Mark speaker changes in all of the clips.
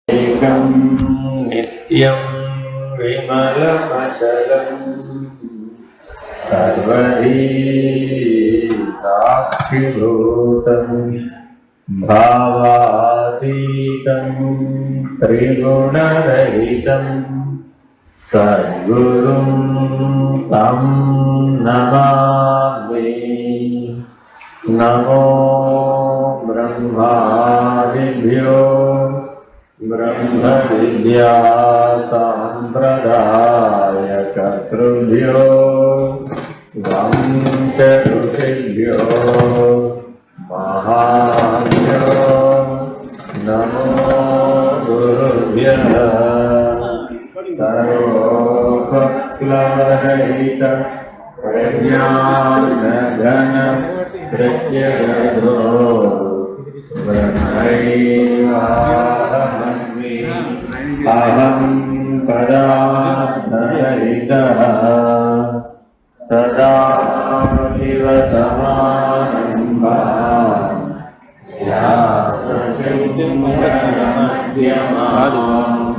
Speaker 1: एकं नित्यं विमलमचलं सर्वधी साक्षिभूतं भावातीतं त्रिगुणरहितं सद्गुरुं तं नमामि। नमो ब्रह्मादिभ्यो ब्रह्मविद्या सम्प्रदायकर्तृभ्यो वंश ऋषिभ्यो महाभ्यो नमो गुरुभ्यः। सर्वोपप्लवरहित प्रज्ञानघन प्रत्यगो ब्रह्मैवाहमस्मि अहं पदार्थरहितः सदाशिवसमारम्भां व्यासशङ्करमध्यमाम्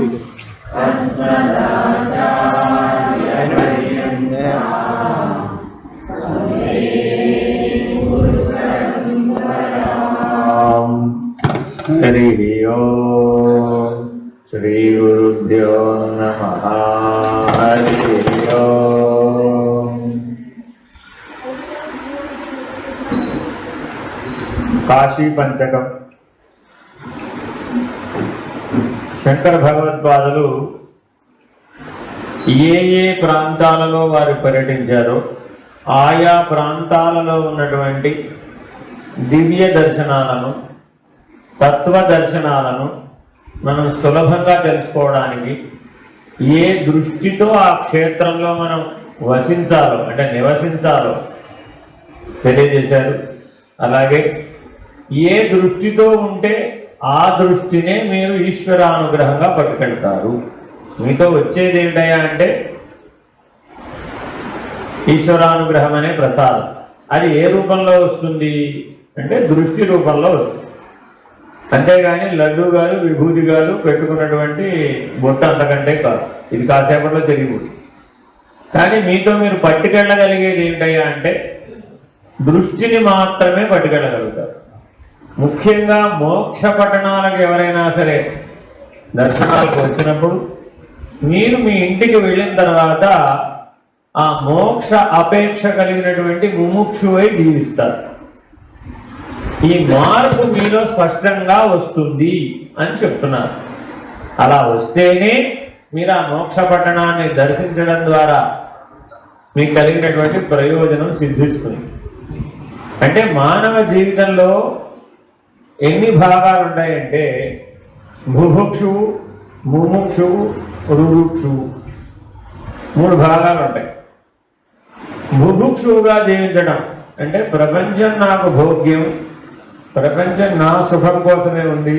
Speaker 1: अस्मदाचार्यपर्यन्ताम् हरिः ओम्। श्री गुरुभ्यो नमः। हरिः ओम्। काशी पंचकम శంకర భగవత్పాదులు ఏ ప్రాంతాలలో వారు పర్యటించారో ఆయా ప్రాంతాలలో ఉన్నటువంటి దివ్య దర్శనాలను తత్వ దర్శనాలను మనం సులభంగా తెలుసుకోవడానికి ఏ దృష్టితో ఆ క్షేత్రంలో మనం వసించాలో అంటే నివసించాలో తెలియజేశారు. అలాగే ఏ దృష్టితో ఉంటే ఆ దృష్టినే మీరు ఈశ్వరానుగ్రహంగా పట్టుకెళ్తారు. మీతో వచ్చేది ఏమిటయా అంటే ఈశ్వరానుగ్రహం అనే ప్రసాదం. అది ఏ రూపంలో వస్తుంది అంటే దృష్టి రూపంలో వస్తుంది. అంతేగాని లడ్డు గారు విభూతి గారు పెట్టుకున్నటువంటి బొట్ట అంతకంటే కాదు. ఇది కాసేపట్లో జరిగిపోతుంది. కానీ మీతో మీరు పట్టుకెళ్ళగలిగేది ఏమిటయ్యా అంటే దృష్టిని మాత్రమే పట్టుకెళ్ళగలుగుతారు. ముఖ్యంగా మోక్ష పట్టణాలకు ఎవరైనా సరే దర్శనాలకు వచ్చినప్పుడు మీరు మీ ఇంటికి వెళ్ళిన తర్వాత ఆ మోక్ష అపేక్ష కలిగినటువంటి ముముక్షువై జీవిస్తారు. ఈ మార్పు మీలో స్పష్టంగా వస్తుంది అని చెప్తున్నారు. అలా వస్తేనే మీరు ఆ మోక్ష పట్టణాన్ని దర్శించడం ద్వారా మీకు కలిగినటువంటి ప్రయోజనం సిద్ధిస్తుంది. అంటే మానవ జీవితంలో ఎన్ని భాగాలు ఉంటాయంటే బుభుక్షువు, ముముక్షువు, రురుక్షువు, 3 భాగాలు ఉంటాయి. బుభుక్షువుగా జీవించడం అంటే ప్రపంచం నాకు భోగ్యం, ప్రపంచం నా సుఖం కోసమే ఉంది,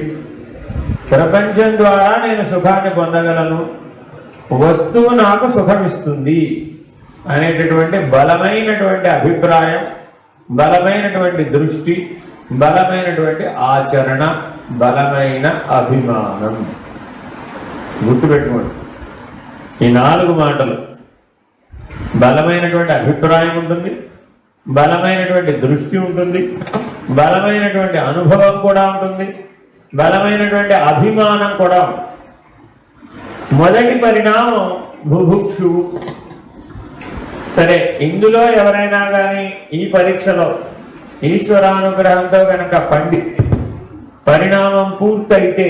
Speaker 1: ప్రపంచం ద్వారా నేను సుఖాన్ని పొందగలను, వస్తువు నాకు సుఖం ఇస్తుంది అనేటటువంటి బలమైనటువంటి అభిప్రాయం, బలమైనటువంటి దృష్టి, బలమైనటువంటి ఆచరణ, బలమైన అభిమానం. గుర్తుపెట్టుకోండి ఈ 4 మాటలు. బలమైనటువంటి అభిప్రాయం ఉంటుంది, బలమైనటువంటి దృష్టి ఉంటుంది, బలమైనటువంటి అనుభవం కూడా ఉంటుంది, బలమైనటువంటి అభిమానం కూడా ఉంటుంది. మొదటి పరిణామం బుభుక్షువు. సరే, ఇందులో ఎవరైనా కానీ ఈ పరీక్షలో ఈశ్వరానుగ్రహంతో కనుక పరిణామం పూర్తయితే,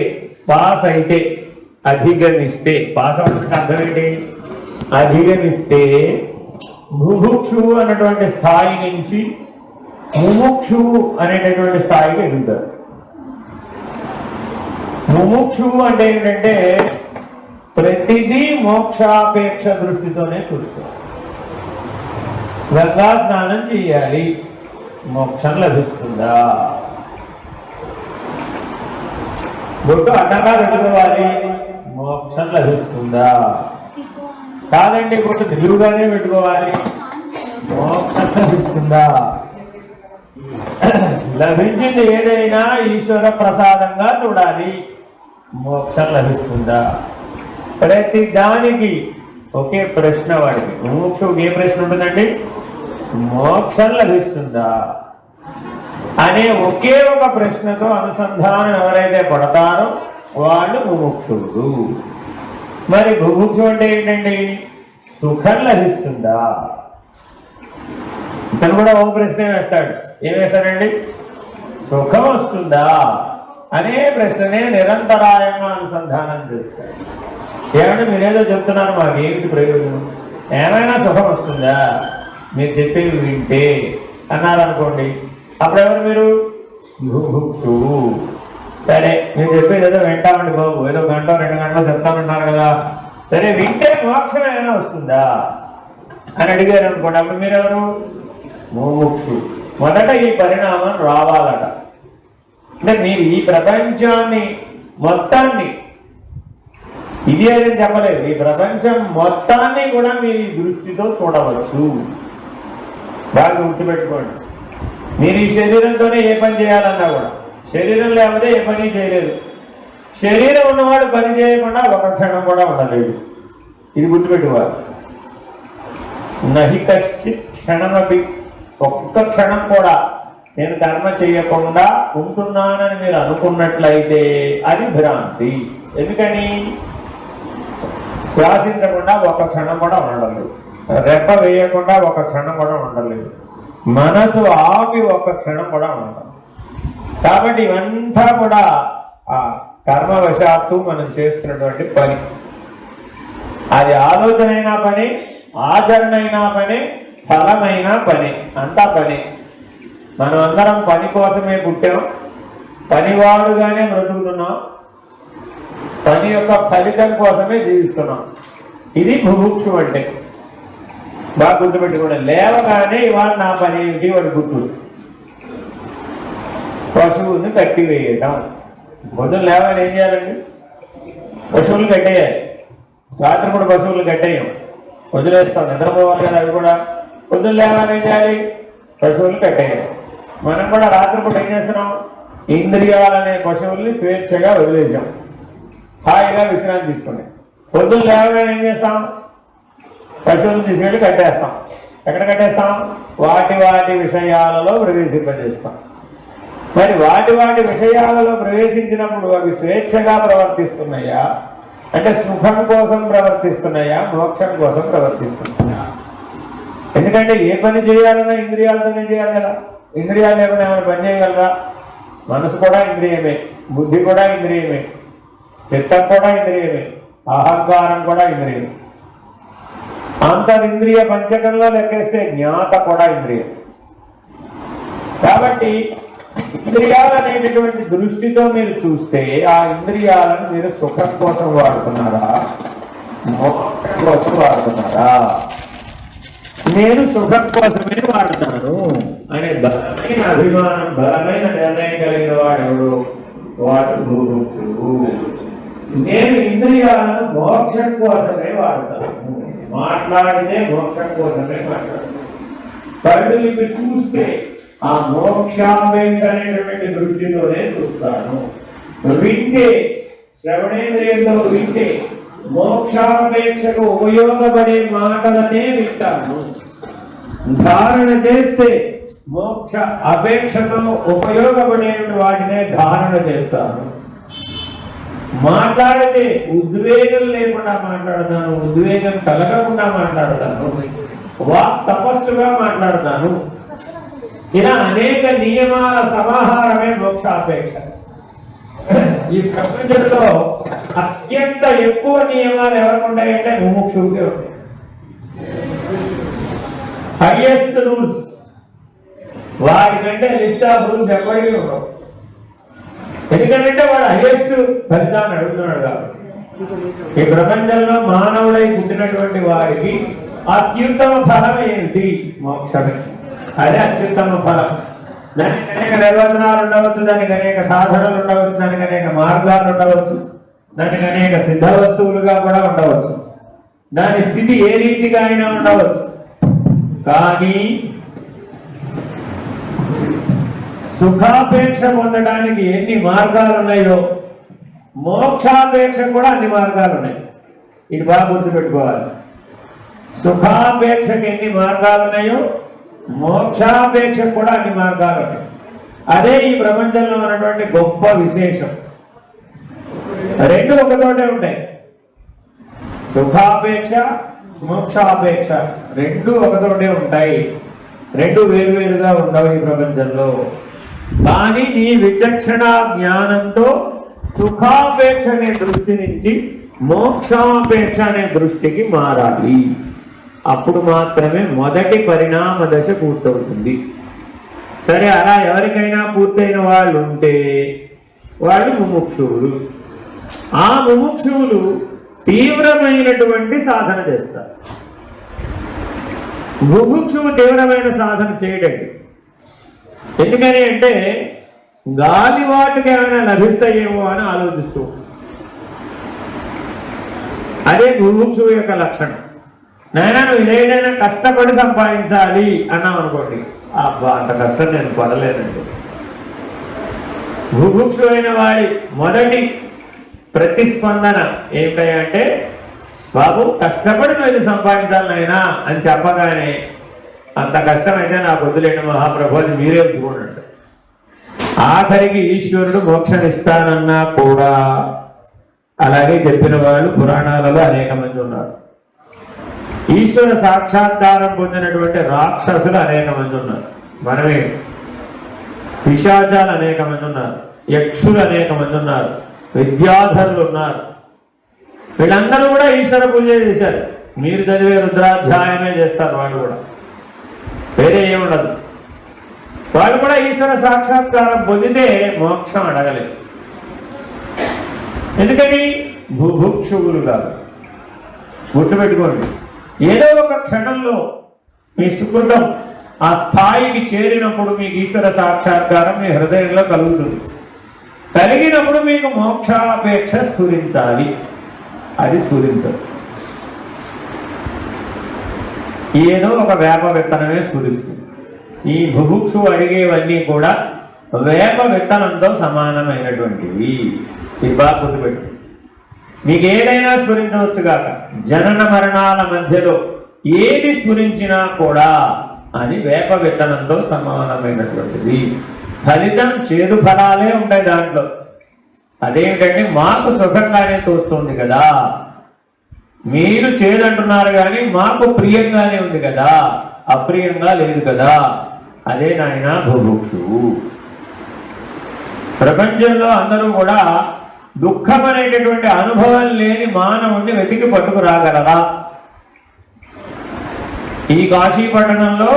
Speaker 1: పాస్ అయితే, అధిగమిస్తే, పాస్ అవ్వడానికి అర్థం ఏంటి? అధిగమిస్తే బుభుక్షువు అన్నటువంటి స్థాయి నుంచి ముముక్షువు అనేటటువంటి స్థాయికి ఎదుగుతారు. ముముక్షువు అంటే ఏంటంటే ప్రతిదీ మోక్షాపేక్ష దృష్టితోనే చూస్తారు. గంగా స్నానం చేయాలి, మోక్షం లభిస్తుందా? బొట్టు అడ్డంగా పెట్టుకోవాలి, మోక్షం లభిస్తుందా? కాదండి, బొట్టు నిలువుగానే పెట్టుకోవాలి, మోక్షం లభిస్తుందా? లభించింది ఏదైనా ఈశ్వర ప్రసాదంగా చూడాలి, మోక్షం లభిస్తుందా? ప్రతి దానికి ఒకే ప్రశ్న వాడికి. ముముక్షువుకి ఏ ప్రశ్న ఉంటుందండి? మోక్షం లభిస్తుందా అనే ఒకే ఒక ప్రశ్నతో అనుసంధానం ఎవరైతే పడతారో వాళ్ళు ముముక్షుడు. మరి బుభుక్షు అంటే ఏంటండి? సుఖం లభిస్తుందా? ఇతను కూడా ఓ ప్రశ్న వేస్తాడు. ఏం వేస్తాడండి? సుఖం వస్తుందా అనే ప్రశ్ననే నిరంతరాయంగా అనుసంధానం చేస్తాడు. ఏమంటే మీరేదో చెప్తున్నారు, మాకు ఏమిటి ప్రయోజనం? ఏమైనా సుఖం వస్తుందా మీరు చెప్పేవి వింటే అన్నారనుకోండి, అప్పుడెవరు మీరు? బుభుక్షు. సరే మీరు చెప్పేది ఏదో వింటామండి బాబు, ఏదో గంట 2 గంటలు చెప్తామన్నారు కదా, సరే వింటే మోక్షం ఏమైనా వస్తుందా అని అడిగారు అనుకోండి, అప్పుడు మీరెవరు? ముముక్షు. మొదట ఈ పరిణామం రావాలట. అంటే మీరు ఈ ప్రపంచాన్ని మొత్తాన్ని, ఇది అని చెప్పలేదు, ఈ ప్రపంచం మొత్తాన్ని కూడా మీరు ఈ దృష్టితో చూడవచ్చు. బాగా గుర్తుపెట్టుకోండి. మీరు ఈ శరీరంతోనే ఏ పని చేయాలన్నా కూడా, శరీరం లేకపోతే ఏ పని చేయలేదు. శరీరం ఉన్నవాడు పని చేయకుండా ఒక క్షణం కూడా ఉండలేదు. ఇది గుర్తుపెట్టుకోవాలి. నహి కశ్చిత్ క్షణమపి, ఒక్క క్షణం కూడా నేను కర్మ చేయకుండా ఉంటున్నానని మీరు అనుకున్నట్లయితే అది భ్రాంతి. ఎందుకని? శ్వాసించకుండా ఒక క్షణం కూడా ఉండలేదు, రెప్ప వేయకుండా ఒక క్షణం కూడా ఉండలేదు, మనసు ఆపి ఒక క్షణం కూడా ఉండదు. కాబట్టి ఇవంతా కూడా ఆ కర్మవశాత్తు మనం చేస్తున్నటువంటి పని. అది ఆలోచన అయినా పని, ఆచరణ అయినా పని, ఫలమైన పని, అంతా పని. మనం అందరం పని కోసమే పుట్టాం, పనివాడుగానే బ్రతుకుతున్నాం, పని యొక్క ఫలితం కోసమే జీవిస్తున్నాం. ఇది బుభుక్షు అంటే. బాగా గుర్తుపెట్టుకోండి. లేవగానే ఇవాళ నా పని ఏమిటి వాడు గుర్తు. పశువుని కట్టివేయటం. పొద్దున లేవని ఏం చేయాలండి? పశువులు కట్టేయాలి. రాత్రి కూడా పశువులు కట్టేయం, వదిలేస్తాం, నిద్రపోవాలి కదా. అవి కూడా పొద్దున లేవని ఏం చేయాలి? పశువులు కట్టేయాలి. మనం కూడా రాత్రి పూట ఏం చేస్తున్నాం? ఇంద్రియాలనే పశువుల్ని స్వేచ్ఛగా వదిలేసాం, హాయిగా విశ్రాంతి తీసుకున్నాం. పొద్దున లేవగానే ఏం చేస్తాం? పశువులను తీసుకెళ్ళి కట్టేస్తాం. ఎక్కడ కట్టేస్తాం? వాటి వాటి విషయాలలో ప్రవేశింపజేస్తాం. మరి వాటి వాటి విషయాలలో ప్రవేశించినప్పుడు అవి స్వేచ్ఛగా ప్రవర్తిస్తున్నాయా, అంటే సుఖం కోసం ప్రవర్తిస్తున్నాయా, మోక్షం కోసం ప్రవర్తిస్తున్నాయా? ఎందుకంటే ఏ పని చేయాలన్నా ఇంద్రియాలతోనే చేయాలి కదా. ఇంద్రియాలు ఏమైనా పని చేయగలరా? మనసు కూడా ఇంద్రియమే, బుద్ధి కూడా ఇంద్రియమే, చిత్తం కూడా ఇంద్రియమే, అహంకారం కూడా ఇంద్రియమే. అంతరింద్రియ పంచకంలో లెక్కేస్తే జ్ఞాత కూడా ఇంద్రియం. కాబట్టి ఇంద్రియాలు అనేటటువంటి దృష్టితో మీరు చూస్తే ఆ ఇంద్రియాలను మీరు సుఖం కోసం వాడుతున్నారా, మోక్షం కోసం వాడుతున్నారా? నేను సుఖం కోసమే వాడుతాను అనే బలమైన అభిమానం, బలమైన నిర్ణయం కలిగిన వాడు వాడు గురువు. నేను ఇంద్రియాలను మోక్షం కోసమే వాడతాను. మాట్లాడితే మోక్షం కోసమే మాట్లాడతాను. కళ్ళు ఇవి చూస్తే ఆ మోక్షాపేక్ష అనేటువంటి దృష్టితోనే చూస్తాను. వింటే, శ్రవణేంద్రియంలో వింటే మోక్షాపేక్షకు ఉపయోగపడే మాటలనే వింటాను. ధారణ చేస్తే మోక్ష అపేక్షతో ఉపయోగపడే వాటినే ధారణ చేస్తాను. మాట్లాడితే ఉద్వేగం లేకుండా మాట్లాడతాను, ఉద్వేగం కలగకుండా మాట్లాడతాను, వాక్ తపస్సుగా మాట్లాడతాను. ఇలా అనేక నియమాల సమాహారమే మోక్షాపేక్ష. ఈ ప్రపంచంలో అత్యంత ఎక్కువ నియమాలు ఎవరికి ఉంటాయంటే ముముక్షువుకే ఉంటాయి. హైయెస్ట్ రూల్స్, వారికంటే లిస్ట్ ఆఫ్ రూల్స్ ఎప్పటికీ ఉండవు. ఎందుకంటే వాడు హైయెస్ట్ ఫలితాన్ని అడుగుతున్నాడు కాబట్టి. ఈ ప్రపంచంలో మానవుడై పుట్టినటువంటి వారికి అత్యుత్తమ ఫలం ఏమిటి? మోక్షమే. అదే అత్యుత్తమ ఫలం. దానికి అనేక నిర్వచనాలు ఉండవచ్చు, దానికి అనేక సాధనలు ఉండవచ్చు, దానికి అనేక మార్గాలు ఉండవచ్చు, దానికి అనేక సిద్ధ వస్తువులుగా కూడా ఉండవచ్చు, దాని స్థితి ఏ రీతిగా అయినా ఉండవచ్చు. కానీ సుఖాపేక్ష పొందడానికి ఎన్ని మార్గాలు ఉన్నాయో మోక్షాపేక్ష కూడా అన్ని మార్గాలు ఉన్నాయి. ఇది బాగా గుర్తుపెట్టుకోవాలి. సుఖాపేక్షకి ఎన్ని మార్గాలు ఉన్నాయో మోక్షాపేక్ష కూడా అన్ని మార్గాలు ఉన్నాయి. అదే ఈ ప్రపంచంలో ఉన్నటువంటి గొప్ప విశేషం. రెండు ఒకచోటే ఉంటాయి. సుఖాపేక్ష మోక్షాపేక్ష రెండు ఒకచోటే ఉంటాయి. రెండు వేరువేరుగా ఉండవు ఈ ప్రపంచంలో. కానీ నీ విచక్షణ జ్ఞానంతో సుఖాపేక్ష అనే దృష్టి నుంచి మోక్షాపేక్ష అనే దృష్టికి మారాలి. అప్పుడు మాత్రమే మొదటి పరిణామ దశ పూర్తవుతుంది. సరే, అలా ఎవరికైనా పూర్తయిన వాళ్ళు ఉంటే వాళ్ళు ముముక్షువులు. ఆ ముముక్షువులు తీవ్రమైనటువంటి సాధన చేస్తారు. ముముక్షువు తీవ్రమైన సాధన చేయడండి. ఎందుకని అంటే గాలివాటికి ఏమైనా లభిస్తాయేమో అని ఆలోచిస్తూ, అదే ముముక్షువు యొక్క లక్షణం. నాయన నువ్వు ఏదైనా కష్టపడి సంపాదించాలి అన్నాం అనుకోండి, అబ్బా అంత కష్టం నేను పడలేనండి. ముముక్షు అయిన వాడి మొదటి ప్రతిస్పందన ఏమిటంటే, బాబు కష్టపడి నువ్వు సంపాదించాలి నాయనా అని చెప్పగానే, అంత కష్టమైతే నాకు వదిలేండి మహాప్రభు అని మీరే ఉంచుకోండి. ఆఖరికి ఈశ్వరుడు మోక్షం ఇస్తానన్నా కూడా అలాగే చెప్పిన వాళ్ళు పురాణాలలో అనేక మంది ఉన్నారు. ఈశ్వర సాక్షాత్కారం పొందినటువంటి రాక్షసులు అనేక మంది ఉన్నారు. మనమే పిశాచాలు అనేక మంది ఉన్నారు, యక్షులు అనేక మంది ఉన్నారు, విద్యాధరులు ఉన్నారు. వీళ్ళందరూ కూడా ఈశ్వర పూజ చేశారు. మీరు చదివే రుద్రాధ్యాయమే చేస్తారు. వాళ్ళు కూడా వేరే ఏముండదు. వాళ్ళు కూడా ఈశ్వర సాక్షాత్కారం పొందితే మోక్షం అడగలేదు. ఎందుకని? బుభుక్షువులు కాదు. గుర్తుపెట్టుకోండి, ఏదో ఒక క్షణంలో మీ సుకృతం ఆ స్థాయికి చేరినప్పుడు మీకు ఈశ్వర సాక్షాత్కారం మీ హృదయంలో కలుగుతుంది. కలిగినప్పుడు మీకు మోక్షాపేక్ష స్ఫురించాలి. అది స్ఫురించదు. ఏదో ఒక వేప విత్తనమే స్ఫురిస్తుంది. ఈ బుభుక్షు అడిగేవన్నీ కూడా వేప విత్తనంతో సమానమైనటువంటివి. ఇది బాగా గుర్తుపెట్టు. మీకు ఏదైనా స్ఫురించవచ్చు కాక, జనన మరణాల మధ్యలో ఏది స్ఫురించినా కూడా అది వేప విత్తనంతో సమానమైనటువంటిది. ఫలితం చేదు ఫలాలే ఉంటాయి దాంట్లో. అదేమిటంటే మాకు సుఖంగానే తోస్తుంది కదా, మీరు చేదంటున్నారు కానీ మాకు ప్రియంగానే ఉంది కదా, అప్రియంగా లేదు కదా. అదే నాయన బుభుక్షు. ప్రపంచంలో అందరూ కూడా దుఃఖం అనేటటువంటి అనుభవం లేని మానవుణ్ణి వెతికి పట్టుకురాగలరా? ఈ కాశీపట్టణంలో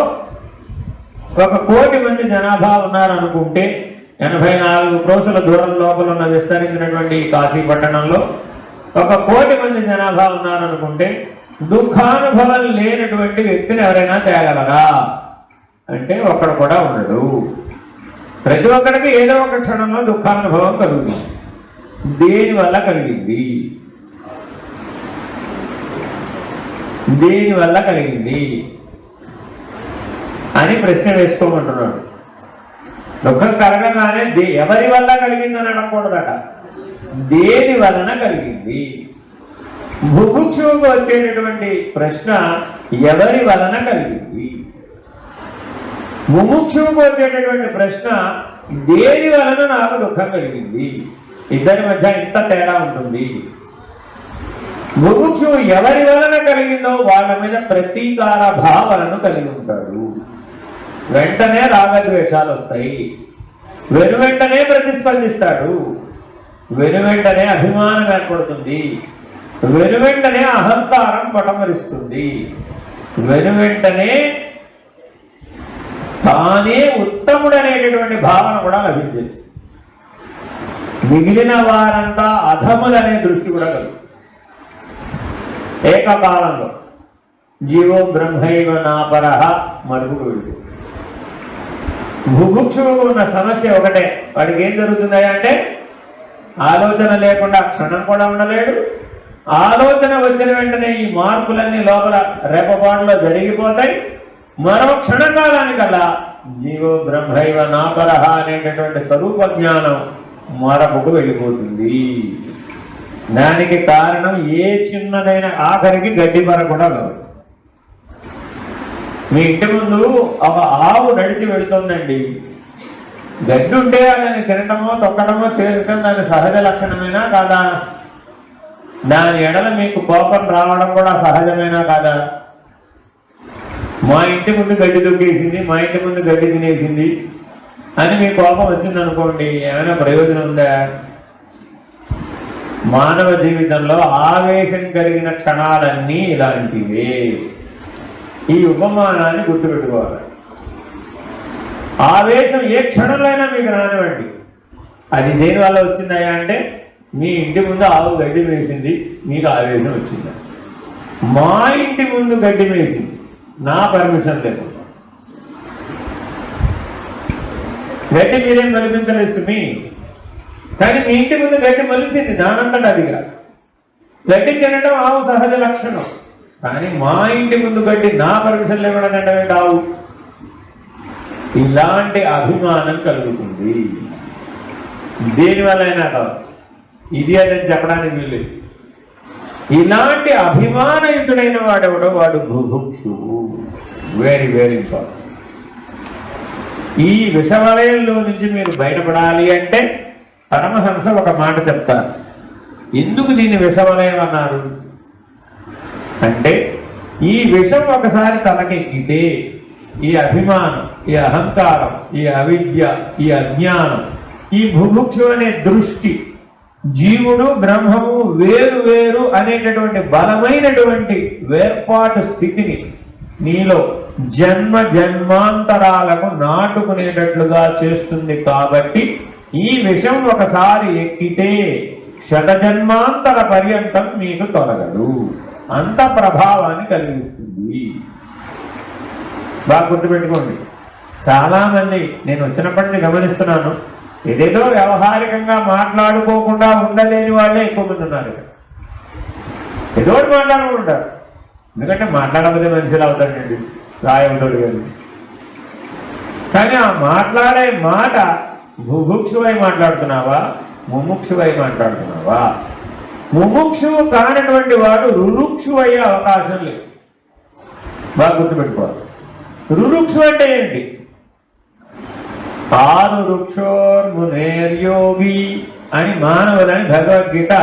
Speaker 1: 1 కోటి మంది జనాభా ఉన్నారనుకుంటే, 84 క్రోసుల దూరం లోపల ఉన్న విస్తరించినటువంటి ఈ కాశీపట్టణంలో 1 కోటి మంది జనాభా ఉన్నారనుకుంటే, దుఃఖానుభవం లేనటువంటి వ్యక్తిని ఎవరైనా తేగలరా అంటే ఒక్కడు కూడా ఉండడు. ప్రతి ఒక్కడికి ఏదో ఒక క్షణంలో దుఃఖానుభవం కలుగుతుంది. దేని వల్ల కలిగింది? దేని వల్ల కలిగింది అని ప్రశ్న వేసుకోమంటున్నాడు. దుఃఖం కలగగానే ఎవరి వల్ల కలిగిందని అనకూడదట, దేని వలన కలిగింది. బుభుక్షువుకు వచ్చేటటువంటి ప్రశ్న ఎవరి వలన కలిగింది. ముముక్షువుకు వచ్చేటటువంటి ప్రశ్న దేని వలన నాకు దుఃఖం కలిగింది. ఇద్దరి మధ్య ఇంత తేడా ఉంటుంది. ముముక్షువు ఎవరి వలన కలిగిందో వాళ్ళ మీద ప్రతీకార భావనను కలిగి ఉంటాడు. వెంటనే రాగద్వేషాలు వస్తాయి. వెనువెంటనే ప్రతిస్పందిస్తాడు. వెనువెంటనే అభిమానం ఏర్పడుతుంది. వెనువెంటనే అహంకారం పటమరిస్తుంది. వెనువెంటనే తానే ఉత్తముడనేటటువంటి భావన కూడా లభించేస్తుంది. మిగిలిన వారంతా అధములనే దృష్టి కూడా కలుగు. ఏకకాలంలో జీవో బ్రహ్మైవ నాపరహ మరుగుడు వీడు. బుభుక్షువు ఉన్న సమస్య ఒకటే. వాడికి ఏం జరుగుతుంది అంటే ఆలోచన లేకుండా క్షణం కూడా ఉండలేడు. ఆలోచన వచ్చిన వెంటనే ఈ మార్పులన్నీ లోపల రేపపాటులో జరిగిపోతాయి. మరో క్షణకాలానికల్లా జీవో బ్రహ్మైవ నాపరహ అనేటటువంటి స్వరూప జ్ఞానం మరపుకు వెళ్ళిపోతుంది. దానికి కారణం ఏ చిన్నదైన ఆఖరికి గడ్డి మర కూడా కావచ్చు. మీ ఇంటి ముందు ఒక ఆవు నడిచి వెళుతుందండి, గడ్డి ఉంటే దాన్ని తినటమో తొక్కడమో చేయటం దాని సహజ లక్షణమేనా కాదా? దాని ఎడల మీకు కోపం రావడం కూడా సహజమేనా కాదా? మా ఇంటి ముందు గడ్డి దొక్కేసింది, మా ఇంటి ముందు గడ్డి తినేసింది అని మీ కోపం వచ్చింది అనుకోండి, ఏమైనా ప్రయోజనం ఉందా? మానవ జీవితంలో ఆవేశం కలిగిన క్షణాలన్నీ ఇలాంటివే. ఈ ఉపమానాన్ని గుర్తుపెట్టుకోవాలి. ఆవేశం ఏ క్షణంలో మీకు రానివ్వండి. అది దేనివల్ల వచ్చిందయ్యా అంటే, మీ ఇంటి ముందు ఆవు గడ్డి వేసింది, మీకు ఆవేశం వచ్చింది. మా ఇంటి ముందు గడ్డి వేసింది, నా పర్మిషన్ లేకుండా. గడ్డి మీరేం కల్పించలేదు సుమి, కానీ మీ ఇంటి ముందు గడ్డి మలిచింది దానంతట అదిగా. గడ్డి తినడం ఆవు సహజ లక్షణం, కానీ మా ఇంటి ముందు గడ్డి నా పర్మిషన్ లేకుండా తినడమే ఆవు. ఇలాంటి అభిమానం కలుగుతుంది. దేనివల్లైనా కావచ్చు, ఇది అదని చెప్పడానికి వీలు. ఇలాంటి అభిమానయుతుడైన వాడెవడో వాడు బుభుక్షువు. Very very important. ఈ విషవలయంలో నుంచి మీరు బయటపడాలి అంటే పరమహంస ఒక మాట చెప్తారు. ఎందుకు దీన్ని విషవలయం అన్నారు అంటే, ఈ విషం ఒకసారి తలకెక్కితే ఈ అభిమానం, ఈ అహంకారం, ఈ అవిద్య, ఈ అజ్ఞానం, ఈ బుభుక్షు అనే దృష్టి, జీవుడు బ్రహ్మము వేరు వేరు అనేటటువంటి బలమైనటువంటి వేర్పాటు స్థితిని నీలో జన్మ జన్మాంతరాలకు నాటుకునేటట్లుగా చేస్తుంది. కాబట్టి ఈ విషం ఒకసారి ఎక్కితే శతజన్మాంతర పర్యంతం మీకు తొలగదు, అంత ప్రభావాన్ని కలిగిస్తుంది. బాగా గుర్తుపెట్టుకోండి. చాలామంది నేను వచ్చినప్పటి నుంచి గమనిస్తున్నాను, ఏదేదో వ్యవహారికంగా మాట్లాడుకోకుండా ఉండలేని వాళ్ళే ఎక్కువ మంది ఉన్నారు. ఏదో మాట్లాడుకుంటారు, ఎందుకంటే మాట్లాడకపోతే మనిషిలో అవుతాడండి, రాయవుతాడు కానీ. కానీ ఆ మాట్లాడే మాట బుభుక్షువై మాట్లాడుతున్నావా, ముముక్షువై మాట్లాడుతున్నావా? ముముక్షువు కానటువంటి వాడు రురుక్షు అయ్యే అవకాశం లేదు. బాగా గుర్తుపెట్టుకోవాలి. రురుక్షు అంటే ఏంటి? ఆరు వృక్షోర్మునేర్యోగి అని మానవులని భగవద్గీత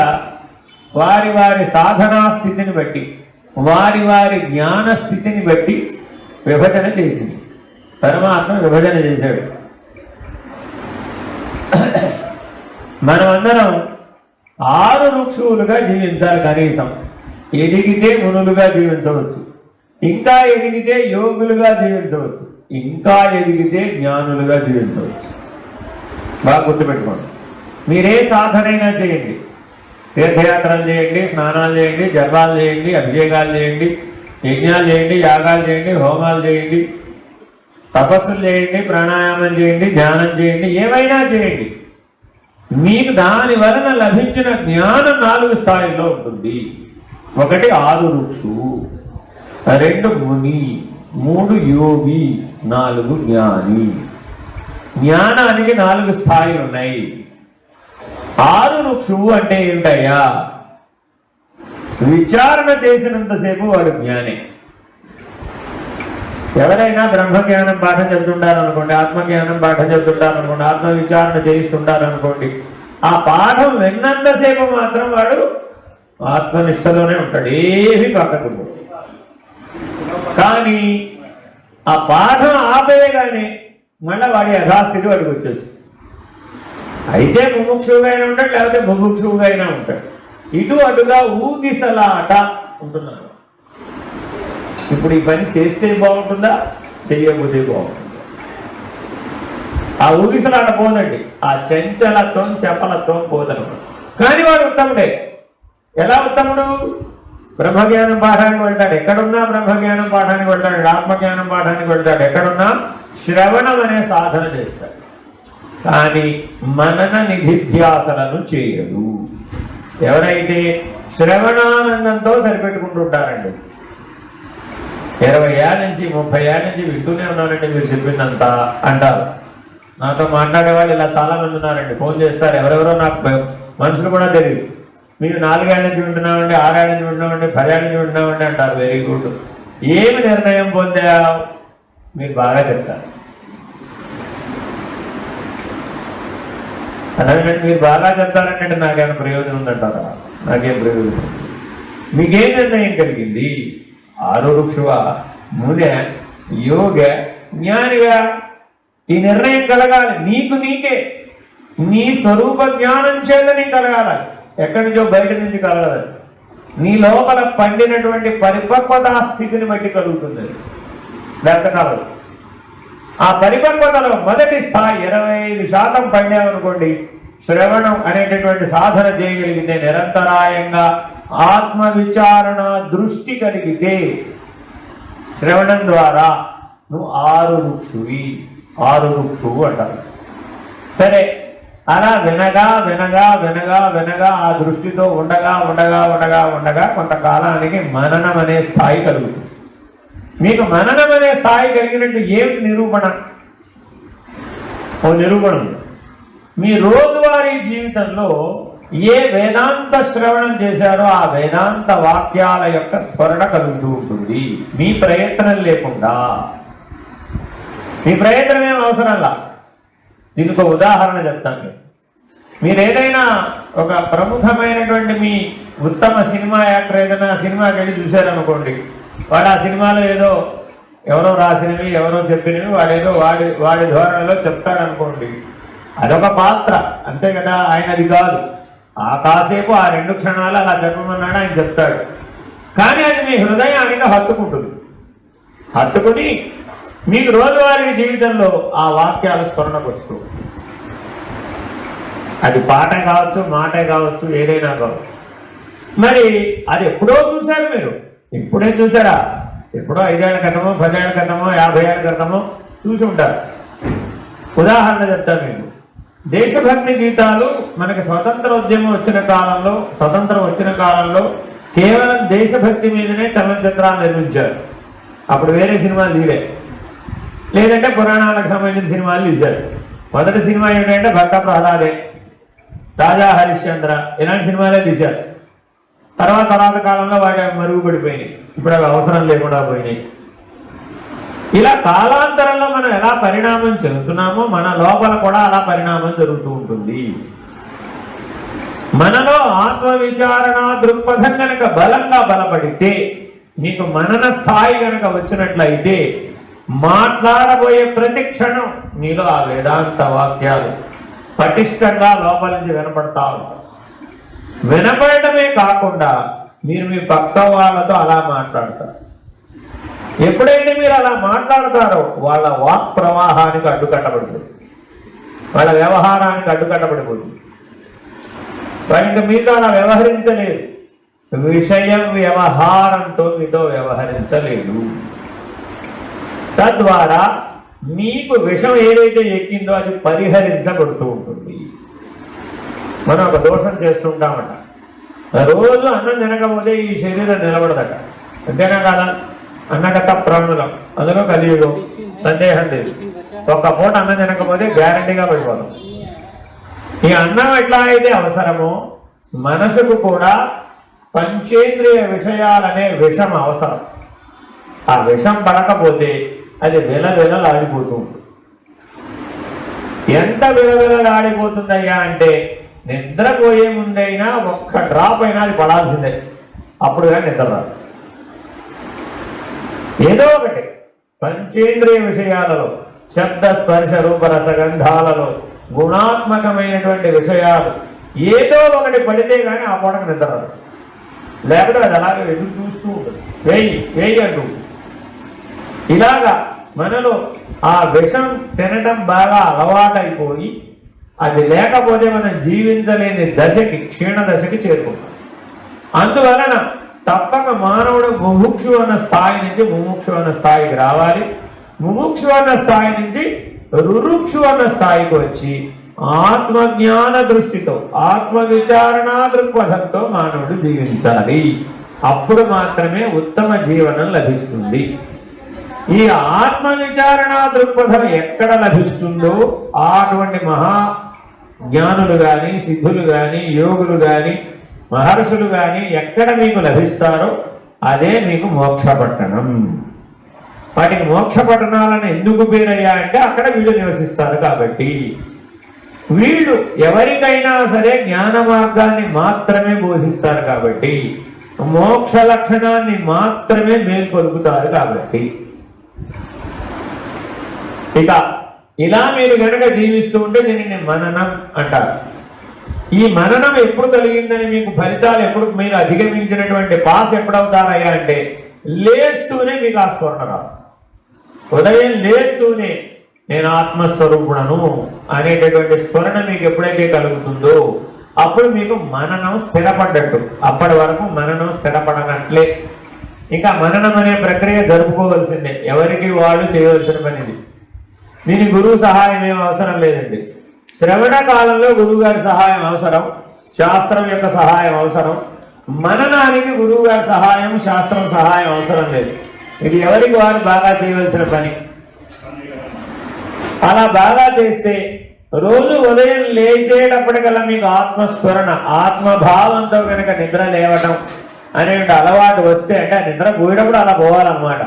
Speaker 1: వారి వారి సాధనా స్థితిని బట్టి, వారి వారి జ్ఞాన స్థితిని బట్టి విభజన చేసింది. పరమాత్మ విభజన చేశాడు. మనమందరం 6 వృక్షులుగా జీవించాలి. కనీసం ఎదిగితే మునులుగా జీవించవచ్చు, ఇంకా ఎదిగితే యోగులుగా జీవించవచ్చు, ఇంకా ఎదిగితే జ్ఞానులుగా జీవించవచ్చు. బాగా గుర్తుపెట్టుకోండి. మీరే సాధనైనా చేయండి, తీర్థయాత్రలు చేయండి, స్నానాలు చేయండి, జపాలు చేయండి, అభిషేకాలు చేయండి, యజ్ఞాలు చేయండి, యాగాలు చేయండి, హోమాలు చేయండి, తపస్సులు చేయండి, ప్రాణాయామం చేయండి, ధ్యానం చేయండి, ఏమైనా చేయండి. మీకు దాని వలన లభించిన జ్ఞానం 4 స్థాయిల్లో ఉంటుంది. 1 ఆరు వృక్షు, 2 ముని, 3 యోగి, 4 జ్ఞాని. జ్ఞానానికి 4 స్థాయిలు ఉన్నాయి. ఆరు వృక్షువు అంటే ఏంటయ్యా? విచారణ చేసినంతసేపు వాడు జ్ఞానే. ఎవరైనా బ్రహ్మజ్ఞానం పాఠం చెబుతుంటారనుకోండి, ఆత్మజ్ఞానం పాఠం చెబుతుంటారనుకోండి, ఆత్మ విచారణ చేయిస్తుంటారనుకోండి, ఆ పాఠం విన్నంతసేపు మాత్రం వాడు ఆత్మనిష్టలోనే ఉంటాడు, ఏమీ పక్కకు. కానీ ఆ పాఠం ఆపేయగానే మళ్ళీ వాడి యథాస్థితి వాడికి వచ్చేస్తుంది. అయితే ముముక్షువుగా అయినా ఉంటాడు, లేకపోతే ముముక్షువుగా అయినా ఉంటాడు. ఇటు అటుగా ఊగిసలాట ఉంటున్నాడు. ఇప్పుడు ఈ పని చేస్తే బాగుంటుందా, చెయ్యకపోతే బాగుంటుందా? ఆ ఊగిసలాట పోదండి, ఆ చంచలత్వం చపలత్వం పోదనమాట. కానీ వాడు ఉత్తముడే. ఎలా ఉత్తముడు? బ్రహ్మజ్ఞానం పాఠానికి వెళ్తాడు, ఎక్కడున్నా బ్రహ్మజ్ఞానం పాఠానికి వెళ్తాడు, ఆత్మజ్ఞానం పాఠానికి వెళ్తాడు, ఎక్కడున్నా శ్రవణం అనే సాధన చేస్తాడు. కానీ మనన నిధిధ్యాసలను చేయడు. ఎవరైతే శ్రవణానందంతో సరిపెట్టుకుంటుంటారండి, 20 ఏళ్ళ నుంచి 30 ఏళ్ళ నుంచి వింటూనే ఉన్నానండి మీరు చెప్పిందంతా అంటారు. నాతో మాట్లాడే వాళ్ళు ఇలా చాలా మంది ఉన్నారండి, ఫోన్ చేస్తారు, ఎవరెవరో నాకు మనుషులు కూడా తెలియదు. మేము 4 ఏళ్ళ నుంచి వింటున్నామండి, 6 ఏళ్ళ నుంచి వింటున్నామండి, 10 ఏళ్ళ నుంచి వింటున్నామండి అంటారు. Very good. ఏమి నిర్ణయం పొందావు? మీరు బాగా చెప్తారు. అలాగే మీరు బాగా చెప్తారంటే నాకేమైనా ప్రయోజనం ఉందంటారా? నాకేం ప్రయోజనం? మీకేం నిర్ణయం కలిగింది? ఆరురుక్షువ ముద యోగ జ్ఞానిగా ఈ నిర్ణయం కలగాలి. నీకే నీ స్వరూప జ్ఞానం చేత నీకు కలగాలి. ఎక్కడి నుంచో బయట నుంచి కలగదు. నీ లోపల పండినటువంటి పరిపక్వతా స్థితిని బట్టి కలుగుతుంది. లేకపోతే కలదు. ఆ పరిపక్వతలో మొదటి స్థాయి 25% పండామనుకోండి, శ్రవణం అనేటటువంటి సాధన చేయగలిగితే, నిరంతరాయంగా ఆత్మ విచారణ దృష్టి కలిగితే, శ్రవణం ద్వారా నువ్వు ఆరురుక్షువు అంటారు. సరే, అలా వినగా ఆ దృష్టితో ఉండగా కొంతకాలానికి మననం అనే స్థాయి కలుగుతుంది. మీకు మననం అనే స్థాయి కలిగినట్టు ఏమిటి నిరూపణ? ఓ నిరూపణ. మీ రోజువారీ జీవితంలో ఏ వేదాంత శ్రవణం చేశారో ఆ వేదాంత వాక్యాల యొక్క స్మరణ కలుగుతూ ఉంటుంది. మీ ప్రయత్నం లేకుండా. మీ ప్రయత్నం ఏం అవసరంలా. దీనికి ఒక ఉదాహరణ చెప్తాను. మీరు ఏదైనా ఒక ప్రముఖమైనటువంటి మీ ఉత్తమ సినిమా యాక్టర్ ఏదైనా సినిమాకి వెళ్ళి చూశారనుకోండి, వాడు ఆ సినిమాలో ఏదో ఎవరో రాసినవి, ఎవరో చెప్పినవి వాడేదో వాడి ధోరణిలో చెప్తాడనుకోండి. అదొక పాత్ర, అంతే కదా. ఆయనది కాదు. ఆ కాసేపు ఆ 2 క్షణాలు అలా చెప్పమన్నాడు, ఆయన చెప్తాడు. కానీ అది మీ హృదయానికి హత్తుకుంటుంది. హత్తుకుని మీకు రోజువారీ జీవితంలో ఆ వాక్యాలు స్మరణకు వస్తూ, అది పాటే కావచ్చు, మాటే కావచ్చు, ఏదైనా కావచ్చు. మరి అది ఎప్పుడో చూశారు మీరు. ఇప్పుడే చూసారా? ఎప్పుడో 5 ఏళ్ల క్రితమో, 10 ఏళ్ల క్రితమో, 50 ఏళ్ల క్రితమో చూసి ఉంటారు. ఉదాహరణ చెప్తాను మీకు. దేశభక్తి గీతాలు మనకి స్వతంత్రం వచ్చిన కాలంలో కేవలం దేశభక్తి మీదనే చలనచిత్రాలు నిర్మించారు. అప్పుడు వేరే సినిమాలు తీరే, లేదంటే పురాణాలకు సంబంధించిన సినిమాలు తీశారు. మొదటి సినిమా ఏంటంటే భక్త ప్రహ్లాదే, రాజా హరిశ్చంద్ర, ఇలాంటి సినిమాలే తీశారు. తర్వాత కాలంలో వాటి మరుగుపడిపోయినాయి. ఇప్పుడు అవి అవసరం లేకుండా పోయినాయి. ఇలా కాలాంతరంలో మనం ఎలా పరిణామం చెందుతున్నామో మన లోపల కూడా అలా పరిణామం జరుగుతూ ఉంటుంది. మనలో ఆత్మ విచారణ దృక్పథం కనుక బలంగా బలపడితే, నీకు మనన స్థాయి కనుక వచ్చినట్లయితే, మాట్లాడబోయే ప్రతి క్షణం నీలో ఆ వేదాంత వాక్యాలు పటిష్టంగా లోపల నుంచి వినపడతా ఉంటాయి. వినపడటమే కాకుండా మీరు మీ పక్క వాళ్ళతో అలా మాట్లాడతారు. ఎప్పుడైతే మీరు అలా మాట్లాడతారో వాళ్ళ వాక్ ప్రవాహానికి అడ్డుకట్టబడుతుంది, వాళ్ళ వ్యవహారానికి అడ్డుకట్టబడిపోతుంది. ఇంకా మీతో అలా వ్యవహరించలేదు. విషయం వ్యవహారంతో మీతో వ్యవహరించలేదు. తద్వారా మీకు విషం ఏదైతే ఎక్కిందో అది పరిహరించబడుతూ ఉంటుంది. మనం ఒక దోషం చేస్తుంటామట. రోజు అన్నం తినకపోతే ఈ శరీరం నిలబడదట. అంతేనా కాదా? అన్నగత ప్రాణులం, అందులో కలియుగం, సందేహం లేదు. ఒక్క పూట అన్నం తినకపోతే గ్యారంటీగా పడిపోతాం. ఈ అన్నం ఎట్లా అయితే అవసరమో మనసుకు కూడా పంచేంద్రియ విషయాలనే విషం అవసరం. ఆ విషం పడకపోతే అది విలవిలలాడిపోతూ ఉంటుంది. ఎంత విలవిలలాడిపోతుందయ్యా అంటే, నిద్రపోయే ముందైనా ఒక్క డ్రాప్ అయినా అది పడాల్సిందే, అప్పుడు కానీ నిద్ర రాదు. ఏదో ఒకటి పంచేంద్రియ విషయాలలో, శబ్ద స్పర్శ రూప రసగంధాలలో గుణాత్మకమైనటువంటి విషయాలు ఏదో ఒకటి పడితే కానీ ఆ పూటకు నిద్ర రాదు. లేకపోతే అది అలాగే ఎదురు చూస్తూ ఉంటుంది, వేయి అంటూ. ఇలాగా మనలో ఆ విషం తినటం బాగా అలవాటైపోయి అది లేకపోతే మనం జీవించలేని దశకి, క్షీణ దశకి చేరుకుంటాం. అందువలన తప్పక మానవుడు ముముక్షు అన్న స్థాయి నుంచి ముముక్షు అన్న స్థాయికి రావాలి. ముముక్షు అన్న స్థాయి నుంచి రురుక్షు అన్న స్థాయికి వచ్చి ఆత్మజ్ఞాన దృష్టితో, ఆత్మ విచారణ దృక్పథంతో మానవుడు జీవించాలి. అప్పుడు మాత్రమే ఉత్తమ జీవనం లభిస్తుంది. ఈ ఆత్మ విచారణ దృక్పథం ఎక్కడ లభిస్తుందో అటువంటి మహా జ్ఞానులు కానీ సిద్ధులు కానీ యోగులు కానీ మహర్షులు కానీ ఎక్కడ మీకు లభిస్తారో అదే మీకు మోక్షపట్టణం. వాటికి మోక్షపట్టణాలను ఎందుకు పేరయ్యా అంటే అక్కడ వీళ్ళు నివసిస్తారు కాబట్టి. వీళ్ళు ఎవరికైనా సరే జ్ఞాన మార్గాన్ని మాత్రమే బోధిస్తారు కాబట్టి, మోక్ష లక్షణాన్ని మాత్రమే మేల్కొలుపుతారు కాబట్టి. ఇక ఇలా మీరు కనుక జీవిస్తూ ఉంటే దీనిని మననం అంటారు. ఈ మననం ఎప్పుడు కలిగిందని మీకు ఫలితాలు ఎప్పుడు మీరు అధిగమించినటువంటి పాస్ ఎప్పుడవుతారయ్యా అంటే లేస్తూనే మీకు ఆ స్ఫురణ రాదు. ఉదయం లేస్తూనే నేను ఆత్మస్వరూపుడను అనేటటువంటి స్ఫురణ మీకు ఎప్పుడైతే కలుగుతుందో అప్పుడు మీకు మననం స్థిరపడ్డట్టు. అప్పటి వరకు మననం స్థిరపడనట్లే. ఇంకా మననం అనే ప్రక్రియ జరుపుకోవాల్సిందే, ఎవరికి వాళ్ళు చేయవలసిన పనిది. దీనికి గురువు సహాయం ఏం అవసరం లేదండి. శ్రవణ కాలంలో గురువు గారి సహాయం అవసరం, శాస్త్రం యొక్క సహాయం అవసరం. మననానికి గురువు గారి సహాయం, శాస్త్రం సహాయం అవసరం లేదు. ఇది ఎవరికి వారు బాగా చేయవలసిన పని. అలా బాగా చేస్తే రోజు ఉదయం లేచేటప్పటికల్లా మీకు ఆత్మస్ఫురణ, ఆత్మభావంతో కనుక నిద్ర లేవటం అనే అలవాటు వస్తే, అంటే నిద్ర పోయేటప్పుడు అలా పోవాలన్నమాట.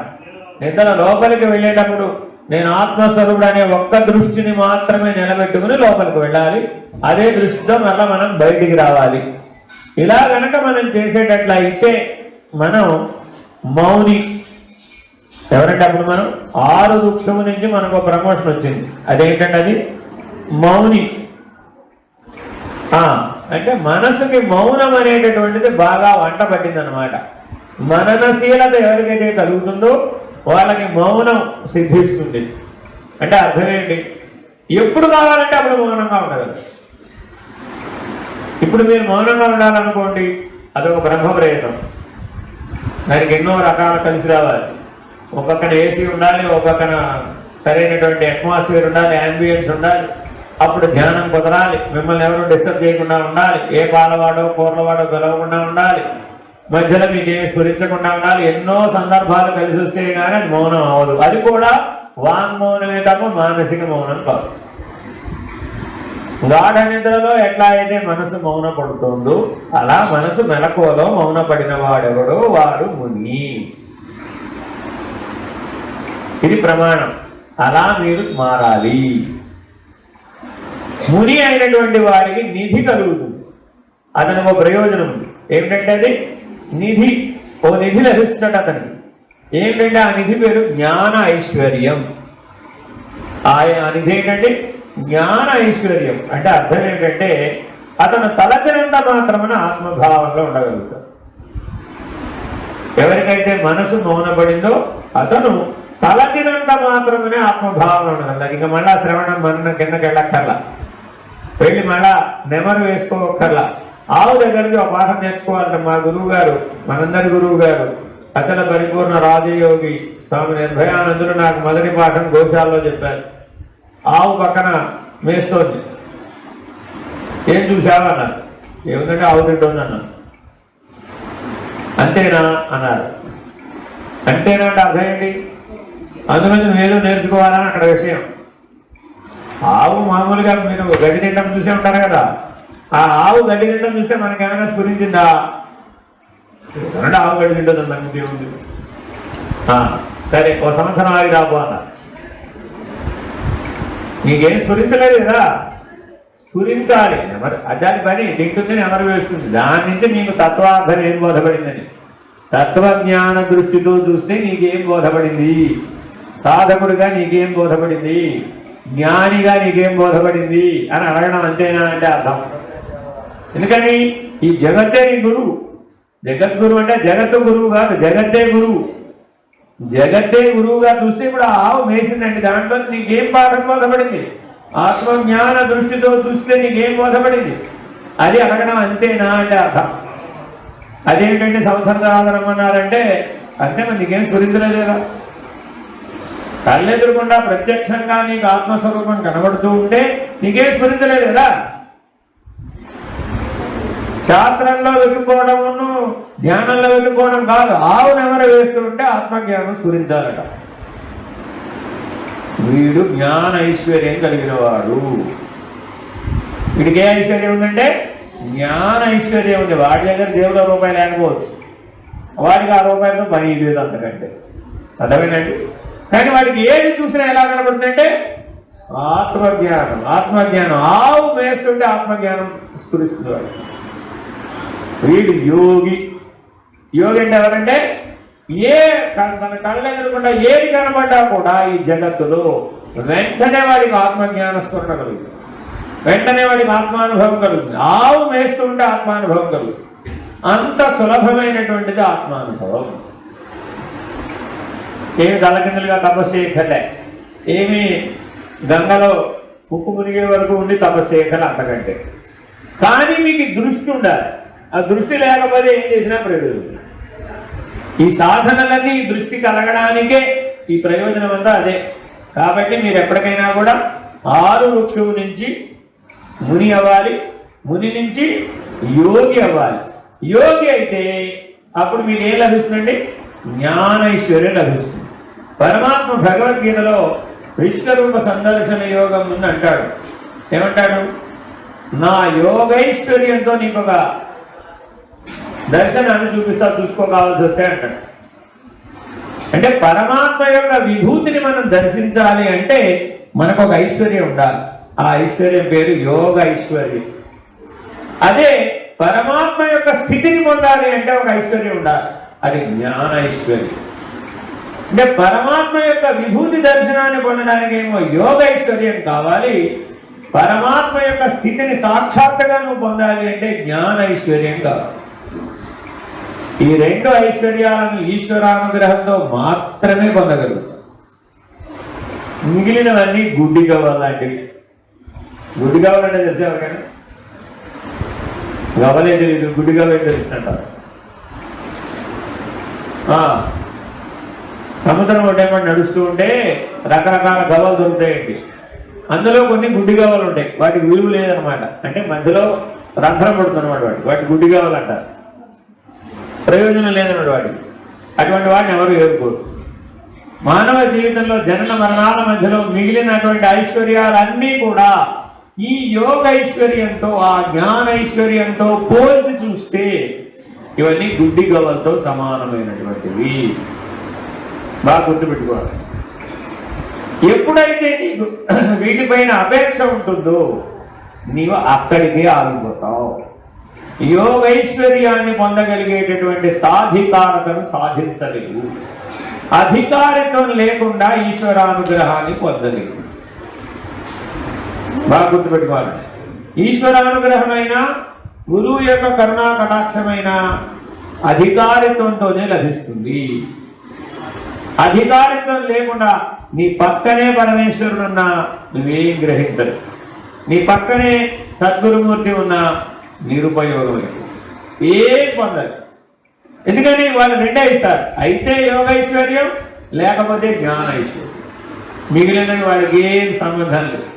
Speaker 1: నిద్ర లోపలికి వెళ్ళేటప్పుడు నేను ఆత్మస్వరూపుడు అనే ఒక్క దృష్టిని మాత్రమే నిలబెట్టుకుని లోపలికి వెళ్ళాలి. అదే దృష్టితో మళ్ళీ మనం బయటికి రావాలి. ఇలా కనుక మనం చేసేటట్లయితే మనం మౌని. ఎవరంటే అప్పుడు మనం 6 వృక్షము నుంచి మనకు ప్రమోషన్ వచ్చింది. అదేంటంటే అది మౌని. అంటే మనసుకి మౌనం అనేటటువంటిది బాగా వంట పట్టింది అనమాట. మననశీలత ఎవరికైతే కలుగుతుందో వాళ్ళకి మౌనం సిద్ధిస్తుంది. అంటే అర్థం ఏంటి? ఎప్పుడు కావాలంటే అప్పుడు మౌనంగా ఉండగలరు. ఇప్పుడు మీరు మౌనంగా ఉండాలనుకోండి, అదొక బ్రహ్మ ప్రయత్నం. దానికి ఎన్నో రకాలు కలిసి రావాలి. ఒక్కొక్కన ఏసీ ఉండాలి, ఒక్కొక్కన సరైనటువంటి అట్మాస్ఫియర్ ఉండాలి, యాంబియన్స్ ఉండాలి. అప్పుడు ధ్యానం కుదరాలి, మిమ్మల్ని ఎవరు డిస్టర్బ్ చేయకుండా ఉండాలి, ఏ పాలవాడో కూరలవాడో పిలవకుండా ఉండాలి, మధ్యలో మీకు ఏమి స్ఫురించకుండా ఉండాలి. ఎన్నో సందర్భాలు కలిసి వస్తే కానీ అది మౌనం అవ్వదు. అది కూడా వాంగ్మౌనమే తప్ప మానసిక మౌనం కాదు. గాఢ నిద్రలో ఎట్లా అయితే మనసు మౌన పడుతుందో అలా మనసు మెలకువలో మౌన పడిన వాడెవడో వాడు ముని. ఇది ప్రమాణం. అలా మీరు మారాలి. ముని అయినటువంటి వాడికి నిధి కలుగుతుంది. అతనికి ఒక ప్రయోజనం ఉంది. ఏమిటంటే అది నిధి. ఓ నిధి లభిస్తున్నట్టు అతనికి. ఏమిటంటే ఆ నిధి పేరు జ్ఞాన ఐశ్వర్యం. ఆ నిధి ఏంటంటే జ్ఞాన ఐశ్వర్యం. అంటే అర్థం ఏంటంటే అతను తలచినంత మాత్రమున ఆత్మభావంలో ఉండగలుగుతాడు. ఎవరికైతే మనసు మౌనపడిందో అతను తలచినంత మాత్రమే ఆత్మభావంలో ఉండగలరు. ఇక మళ్ళా శ్రవణం మననం కిందకి వెళ్ళక్కర్లా, వెళ్ళి మళ్ళా నెమరు వేసుకోకర్లా. ఆవు దగ్గరికి ఒక పాఠం నేర్చుకోవాలంటే మా గురువు గారు, మనందరి గురువు గారు అచల పరిపూర్ణ రాజయోగి స్వామి నిర్భయానందులు నాకు మొదటి పాఠం గోశాలలో చెప్పారు. ఆవు పక్కన మేస్తోంది. ఏం చూసావన్నారు. ఏమిటంటే ఆవు తింటుంది అన్నారు. అంతేనా అన్నారు. అంతేనా అంటే అర్థం ఏంటి? అందుకని నువ్వేదో నేర్చుకోవాలని అక్కడ విషయం. ఆవు మామూలుగా మీరు గడ్డి తింటం చూసే ఉంటారు కదా. ఆ ఆవు గడ్డి తింటం చూస్తే మనకి ఏమైనా స్ఫురించిందా? అంటే ఆవు గడ్డి తింటుంది మనకి ఏముంది. సరే, ఒక సంవత్సరం ఆగి రాబో అన్నారు. నీకేం స్ఫురించలేదు కదా. స్ఫురించాలి. అదాని పని తింటుందని ఎవరు వేస్తుంది. దాని నుంచి నీకు తత్వార్థం ఏం బోధపడిందని, తత్వజ్ఞాన దృష్టితో చూస్తే నీకేం బోధపడింది, సాధకుడిగా నీకేం బోధపడింది, జ్ఞానిగా నీకేం బోధపడింది అని అడగడం. అంతేనా అంటే అర్థం. ఎందుకని ఈ జగత్తే నీ గురువు. జగద్గురు అంటే జగత్తు గురువు కాదు, జగత్తే గురువు. జగత్తే గురువుగా చూస్తే ఇప్పుడు ఆ ఆవు మేసిందండి. దాంట్లో నీకేం పాఠం బోధపడింది? ఆత్మజ్ఞాన దృష్టితో చూస్తే నీకేం బోధపడింది అది అడగడం. అంతేనా అంటే అర్థం. అదేంటంటే సంవత్సరం తర్వాత రమ్మన్నారంటే అంతే, మరి నీకేం స్ఫురించలేదు కదా. కళ్ళెదురకుండా ప్రత్యక్షంగా నీకు ఆత్మస్వరూపం కనబడుతూ ఉంటే నీకేం స్ఫురించలేదు కదా. శాస్త్రంలో వెతుక్కోవడమును ధ్యానంలో వెతుక్కోవడం కాదు. ఆవు నెమరు వేస్తూ ఉంటే ఆత్మజ్ఞానం స్ఫురించాలట. వీడు జ్ఞాన ఐశ్వర్యం కలిగిన వాడు. వీడికి ఏ ఐశ్వర్యం ఉందంటే జ్ఞాన ఐశ్వర్యం ఉంది. వాడి దగ్గర దేవుళ్ళ రూపాయలు లేకపోవచ్చు, వాడికి ఆ రూపాయలతో పని లేదు అంతకంటే. అర్థమేనండి? కానీ వాడికి ఏది చూసినా ఎలా కనబడుతుందంటే ఆత్మజ్ఞానం. ఆత్మజ్ఞానం ఆవు మేస్తుంటే ఆత్మజ్ఞానం స్ఫురిస్తుంది వాడు. వీడు యోగి. యోగి అంటే ఎవరంటే తన కళ్ళ ఎదురకుండా ఏది కనబడ్డా కూడా ఈ జగత్తులో వెంటనే వాడికి ఆత్మజ్ఞాన స్ఫురణ కలుగుతుంది, వెంటనే వాడికి ఆత్మానుభవం కలుగుతుంది. ఆవు మేస్తుంటే ఆత్మానుభవం కలుగుతుంది. అంత సులభమైనటువంటిది ఆత్మానుభవం. ఏమి తలకిందులుగా తపస్సు చేయక్కర్లే, ఏమి గంగలో ఉప్పు మునిగే వరకు ఉండి తపస్సు చేయక్కర్లే అంతకంటే. కానీ మీకు దృష్టి ఉండాలి. ఆ దృష్టి లేకపోతే ఏం చేసినా ప్రయోజనం. ఈ సాధనలన్నీ దృష్టి కలగడానికే ఈ ప్రయోజనం అంతా అదే. కాబట్టి మీరు ఎప్పటికైనా కూడా ఆరు వృక్షము నుంచి ముని అవ్వాలి, ముని నుంచి యోగి అవ్వాలి. యోగి అయితే అప్పుడు మీకు ఏం లభిస్తుందండి? జ్ఞానైశ్వర్యం లభిస్తుంది. పరమాత్మ భగవద్గీతలో విశ్వరూప సందర్శన యోగం ముందు అంటాడు. ఏమంటాడు? నా యోగైశ్వర్యంతో నీకు ఒక దర్శనాన్ని చూపిస్తా, చూసుకోవాల్సి వస్తే అంటాడు. అంటే పరమాత్మ యొక్క విభూతిని మనం దర్శించాలి అంటే మనకు ఒక ఐశ్వర్యం ఉండాలి. ఆ ఐశ్వర్యం పేరు యోగ ఐశ్వర్యం. అదే పరమాత్మ యొక్క స్థితిని పొందాలి అంటే ఒక ఐశ్వర్యం ఉండాలి, అది జ్ఞాన ఐశ్వర్యం. అంటే పరమాత్మ యొక్క విభూతి దర్శనాన్ని పొందడానికి ఏమో యోగ ఐశ్వర్యం కావాలి, పరమాత్మ యొక్క స్థితిని సాక్షాత్తుగా నువ్వు పొందాలి అంటే జ్ఞాన ఐశ్వర్యం కావాలి. ఈ రెండు ఐశ్వర్యాలను ఈశ్వరానుగ్రహంతో మాత్రమే పొందగలుగుతాం. మిగిలినవన్నీ గుడ్డి గవ్వలాంటివి. గుడ్డి గవ్వలంటే తెలిసేవారు కానీ గవ్వలే తెలియదు, గుడ్డి గవ్వే తెలుస్తుంటారు. సముద్రం ఒడ్డేమో నడుస్తూ ఉంటే రకరకాల గవ్వలు దొరుకుతాయండి. అందులో కొన్ని గుడ్డి గవ్వలు ఉంటాయి, వాటికి విలువ లేదనమాట. అంటే మధ్యలో రంధ్రం పడుతుంది అనమాట, వాటి గుడ్డి గవ్వలు అంటారు. ప్రయోజనం లేదన్నమాట వాటికి. అటువంటి వాటిని ఎవరు ఎదుర్కోరు. మానవ జీవితంలో జనన మరణాల మధ్యలో మిగిలినటువంటి ఐశ్వర్యాలన్నీ కూడా ఈ యోగ ఐశ్వర్యంతో, ఆ జ్ఞాన ఐశ్వర్యంతో పోల్చి చూస్తే ఇవన్నీ గుడ్డి గవ్వలతో సమానమైనటువంటివి. బాగా గుర్తుపెట్టుకోవాలి. ఎప్పుడైతే నీకు వీటిపైన అపేక్ష ఉంటుందో నీవు అక్కడికే ఆగిపోతావు. యోగైశ్వర్యాన్ని పొందగలిగేటటువంటి సాధికారతను సాధించలేవు. అధికారిత్వం లేకుండా ఈశ్వరానుగ్రహాన్ని పొందలేవు. బాగా గుర్తుపెట్టుకోవాలి. ఈశ్వరానుగ్రహమైన గురువు యొక్క కరుణా కటాక్షమైన అధికారిత్వంతోనే లభిస్తుంది. అధికారిత్వం లేకుండా నీ పక్కనే పరమేశ్వరుడు ఉన్నా నువ్వేం గ్రహించరు, నీ పక్కనే సద్గురుమూర్తి ఉన్నా నిరుపయోగమే, ఏం పొందరు. ఎందుకని వాళ్ళు రెండే ఇస్తారు, అయితే యోగైశ్వర్యం లేకపోతే జ్ఞానైశ్వర్యం. మిగిలినవి వాళ్ళకి ఏం సంబంధం లేదు.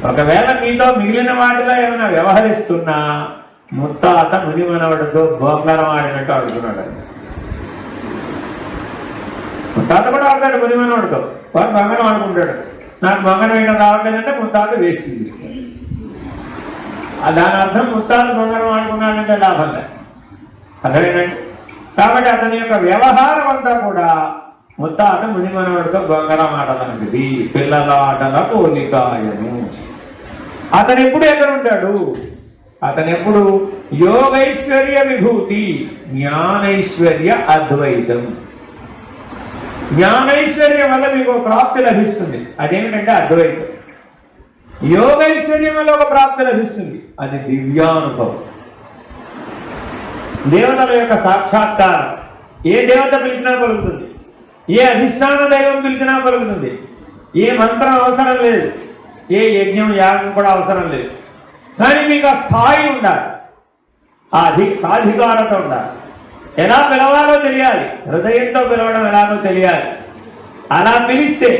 Speaker 1: ఒకవేళ మీతో మిగిలిన వాటిలో ఏమైనా వ్యవహరిస్తున్నా ముత్తాత మునిమనవడితో బొంగరం ఆడినట్టు ఆడుతున్నాడు. ముత్తాత కూడా ఆడతాడు మునిమనవడితో, వాడు బొంగరం ఆడుకుంటాడు. నాకు బొంగరం వేయడం రావట్లేదంటే ముత్తాత వేసి తీస్తాడు. దాని అర్థం ముత్తాత బొంగరం ఆడుకున్నాడంటే లాభం లేదు. అర్థమేనండి? కాబట్టి అతని యొక్క వ్యవహారం అంతా కూడా ముత్తాత మునిమనవడితో బొంగరం ఆటలాంటిది, పిల్లల ఆటల పోలికాయను. అతను ఎప్పుడు ఎక్కడ ఉంటాడు? అతను ఎప్పుడు యోగైశ్వర్య విభూతి, జ్ఞానైశ్వర్య అద్వైతం. జ్ఞానైశ్వర్యం వల్ల మీకు ఒక ప్రాప్తి లభిస్తుంది, అదేమిటంటే అద్వైతం. యోగైశ్వర్యం వల్ల ఒక ప్రాప్తి లభిస్తుంది, అది దివ్యానుభవం. దేవతల యొక్క సాక్షాత్కారం. ఏ దేవత పిలిచినా పలుకుతుంది, ఏ అధిష్టాన దైవం పిలిచినా పలుకుతుంది. ఏ మంత్రం అవసరం లేదు, ఏ యజ్ఞం యాగం కూడా అవసరం లేదు. కానీ మీకు ఆ స్థాయి ఉండాలి, ఆ సాధికారత ఉండాలి. ఎలా పిలవాలో తెలియాలి, హృదయంతో పిలవడం ఎలాగో తెలియాలి. అలా పిలిస్తే,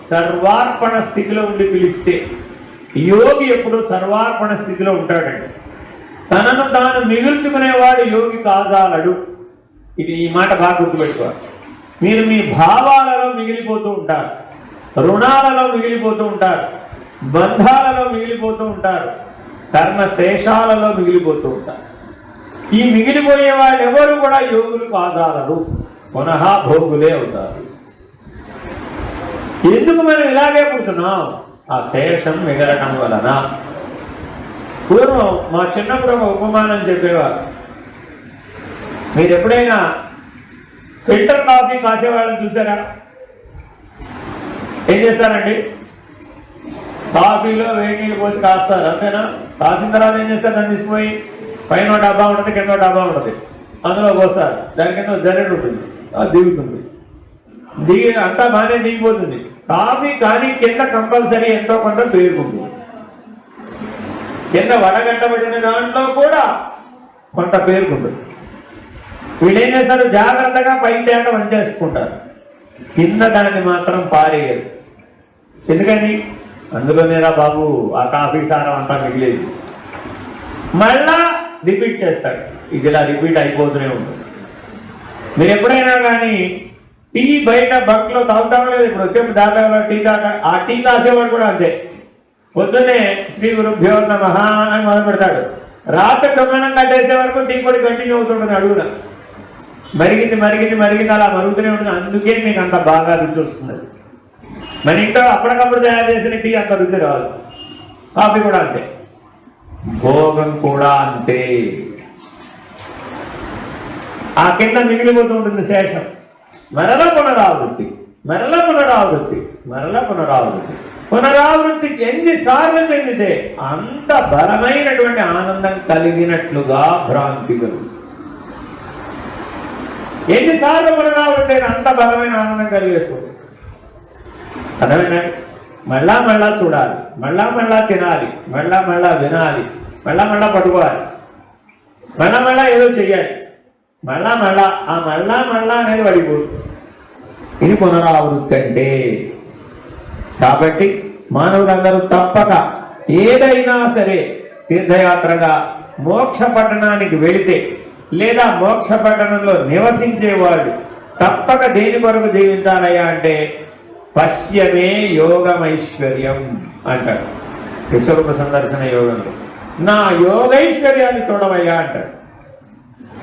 Speaker 1: సర్వార్పణ స్థితిలో ఉండి పిలిస్తే, యోగి ఎప్పుడు సర్వార్పణ స్థితిలో ఉంటాడండి. తనను తాను మిగుల్చుకునేవాడు యోగి కాజాలడు. ఈ మాట బాగా గుర్తుపెట్టుకోవాలి. మీరు మీ భావాలలో మిగిలిపోతూ ఉంటారు. రుణాలలో మిగిలిపోతూ ఉంటారు, బంధాలలో మిగిలిపోతూ ఉంటారు, కర్మశేషాలలో మిగిలిపోతూ ఉంటారు. ఈ మిగిలిపోయే వాళ్ళు ఎవరు కూడా యోగులు కాదాలరు, పునః భోగులే అవుతారు. ఎందుకు మనం ఇలాగే పుడుతున్నాం? ఆ శేషం మిగలటం వలన. పూర్వం మా చిన్నప్పుడు ఒక ఉపమానం చెప్పేవారు. మీరు ఎప్పుడైనా ఫిల్టర్ కాఫీ కాసేవాళ్ళని చూసారా? ఏం చేస్తారండి? కాఫీలో వేడి నీళ్ళు పోసి కాస్తారు, అంతేనా? కాసిన తర్వాత ఏం చేస్తారు? దాన్ని తీసుకుపోయి పైన డబ్బా ఉంటుంది, కింద డబ్బా ఉంటుంది, అందులో పోస్తారు. దాని కింద జల్లెడ ఉంటుంది, అది దిగుతుంది. అంతా బాగానే దిగిపోతుంది. కాఫీ కానీ కింద కంపల్సరీ ఎంతో కొంత పేరుకుంటుంది. కింద వడగట్టబడిన దాంట్లో కూడా కొంత పేరుకుంటుంది. వీళ్ళు ఏం చేస్తారు? జాగ్రత్తగా పైకి తేక వంచేసుకుంటారు, కింద దాన్ని మాత్రం పారేయరు. ఎందుకని? అందులోనేరా బాబు ఆ కాఫీ సారం అంతా మిగిలేదు. మళ్ళా రిపీట్ చేస్తాడు. ఇది ఇలా రిపీట్ అయిపోతూనే ఉంటుంది. మీరు ఎప్పుడైనా కానీ టీ బయట బంక్లో తాగుతామో లేదు, ఇప్పుడు వచ్చే దాదాపు టీ తాగా, ఆ టీ కాసేవాడు కూడా అంతే. పొద్దున్నే శ్రీ గురుభ్యో నమః అని మొదలు పెడతాడు. రాత్రి దుకాణం కట్టేసే వరకు టీ పొడి కంటిన్యూ అవుతుంటుంది అడుగున. మరిగింది మరిగింది మరిగింది అలా మరుగుతూనే ఉంటుంది. అందుకే మీకు అంత బాగా రుచి వస్తుంది. మన ఇంట్లో అప్పటికప్పుడు తయారు చేసిన టీ అంత రుచి రాదు. కాఫీ కూడా అంతే, భోగం కూడా అంతే. ఆ కింద మిగిలిపోతూ ఉంటుంది శేషం. మరల పునరావృత్తి, మరల పునరావృత్తి, మరల పునరావృత్తి. పునరావృత్తికి ఎన్నిసార్లు చెందితే అంత బలమైనటువంటి ఆనందం కలిగినట్లుగా భ్రాంతి కలుగుతుంది. ఎన్నిసార్లు పునరావృత్తి అయినా అంత బలమైన ఆనందం కలిగేస్తుంది. అర్థమైందండి? మళ్ళా మళ్ళా చూడాలి, మళ్ళా మళ్ళా తినాలి, మళ్ళా మళ్ళా వినాలి, మళ్ళా మళ్ళా పట్టుకోవాలి, మళ్ళా మళ్ళా ఏదో చెయ్యాలి, మళ్ళా మళ్ళా. ఆ మళ్ళా మళ్ళా అనేది పడిపోతుంది. ఇది పునరావృత్తి అంటే. కాబట్టి మానవులందరూ తప్పక ఏదైనా సరే తీర్థయాత్రగా మోక్ష పట్టణానికి వెళితే లేదా మోక్ష పట్టణంలో నివసించేవాడు తప్పక దేని కొరకు జీవించాలయ్యా అంటే పశ్యమే యోగమైశ్వర్యం అంటాడు. విశ్వరూప సందర్శన యోగంలో నా యోగైశ్వర్యాన్ని చూడవయ్యా అంటాడు.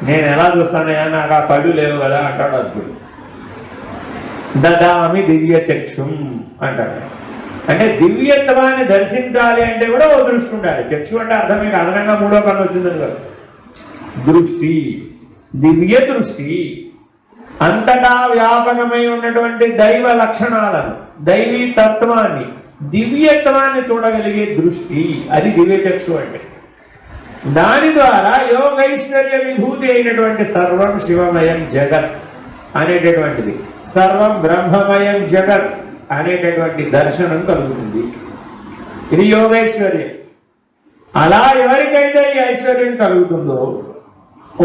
Speaker 1: నేను ఎలా చూస్తానయ్యా, నాకు ఆ కళ్ళు లేవు కదా అంటాడు అద్భుతుడు. దదామి దివ్య చక్షుం అంటాడు. అంటే దివ్యత్వాన్ని దర్శించాలి అంటే కూడా ఓ దృష్టి ఉండాలి. చక్షు అంటే అర్థం మీకు అదనంగా మూడో కన్ను వచ్చిందని కదా. దృష్టి, దివ్య దృష్టి, అంతటా వ్యాపకమై ఉన్నటువంటి దైవ లక్షణాలను, దైవీ తత్వాన్ని, దివ్యత్వాన్ని చూడగలిగే దృష్టి, అది దివ్య చక్షు అంటే. దాని ద్వారా యోగైశ్వర్య విభూతి అయినటువంటి సర్వం శివమయం జగత్ అనేటటువంటిది, సర్వం బ్రహ్మమయం జగత్ అనేటటువంటి దర్శనం కలుగుతుంది. ఇది యోగైశ్వర్యం. అలా ఎవరికైతే ఈ ఐశ్వర్యం కలుగుతుందో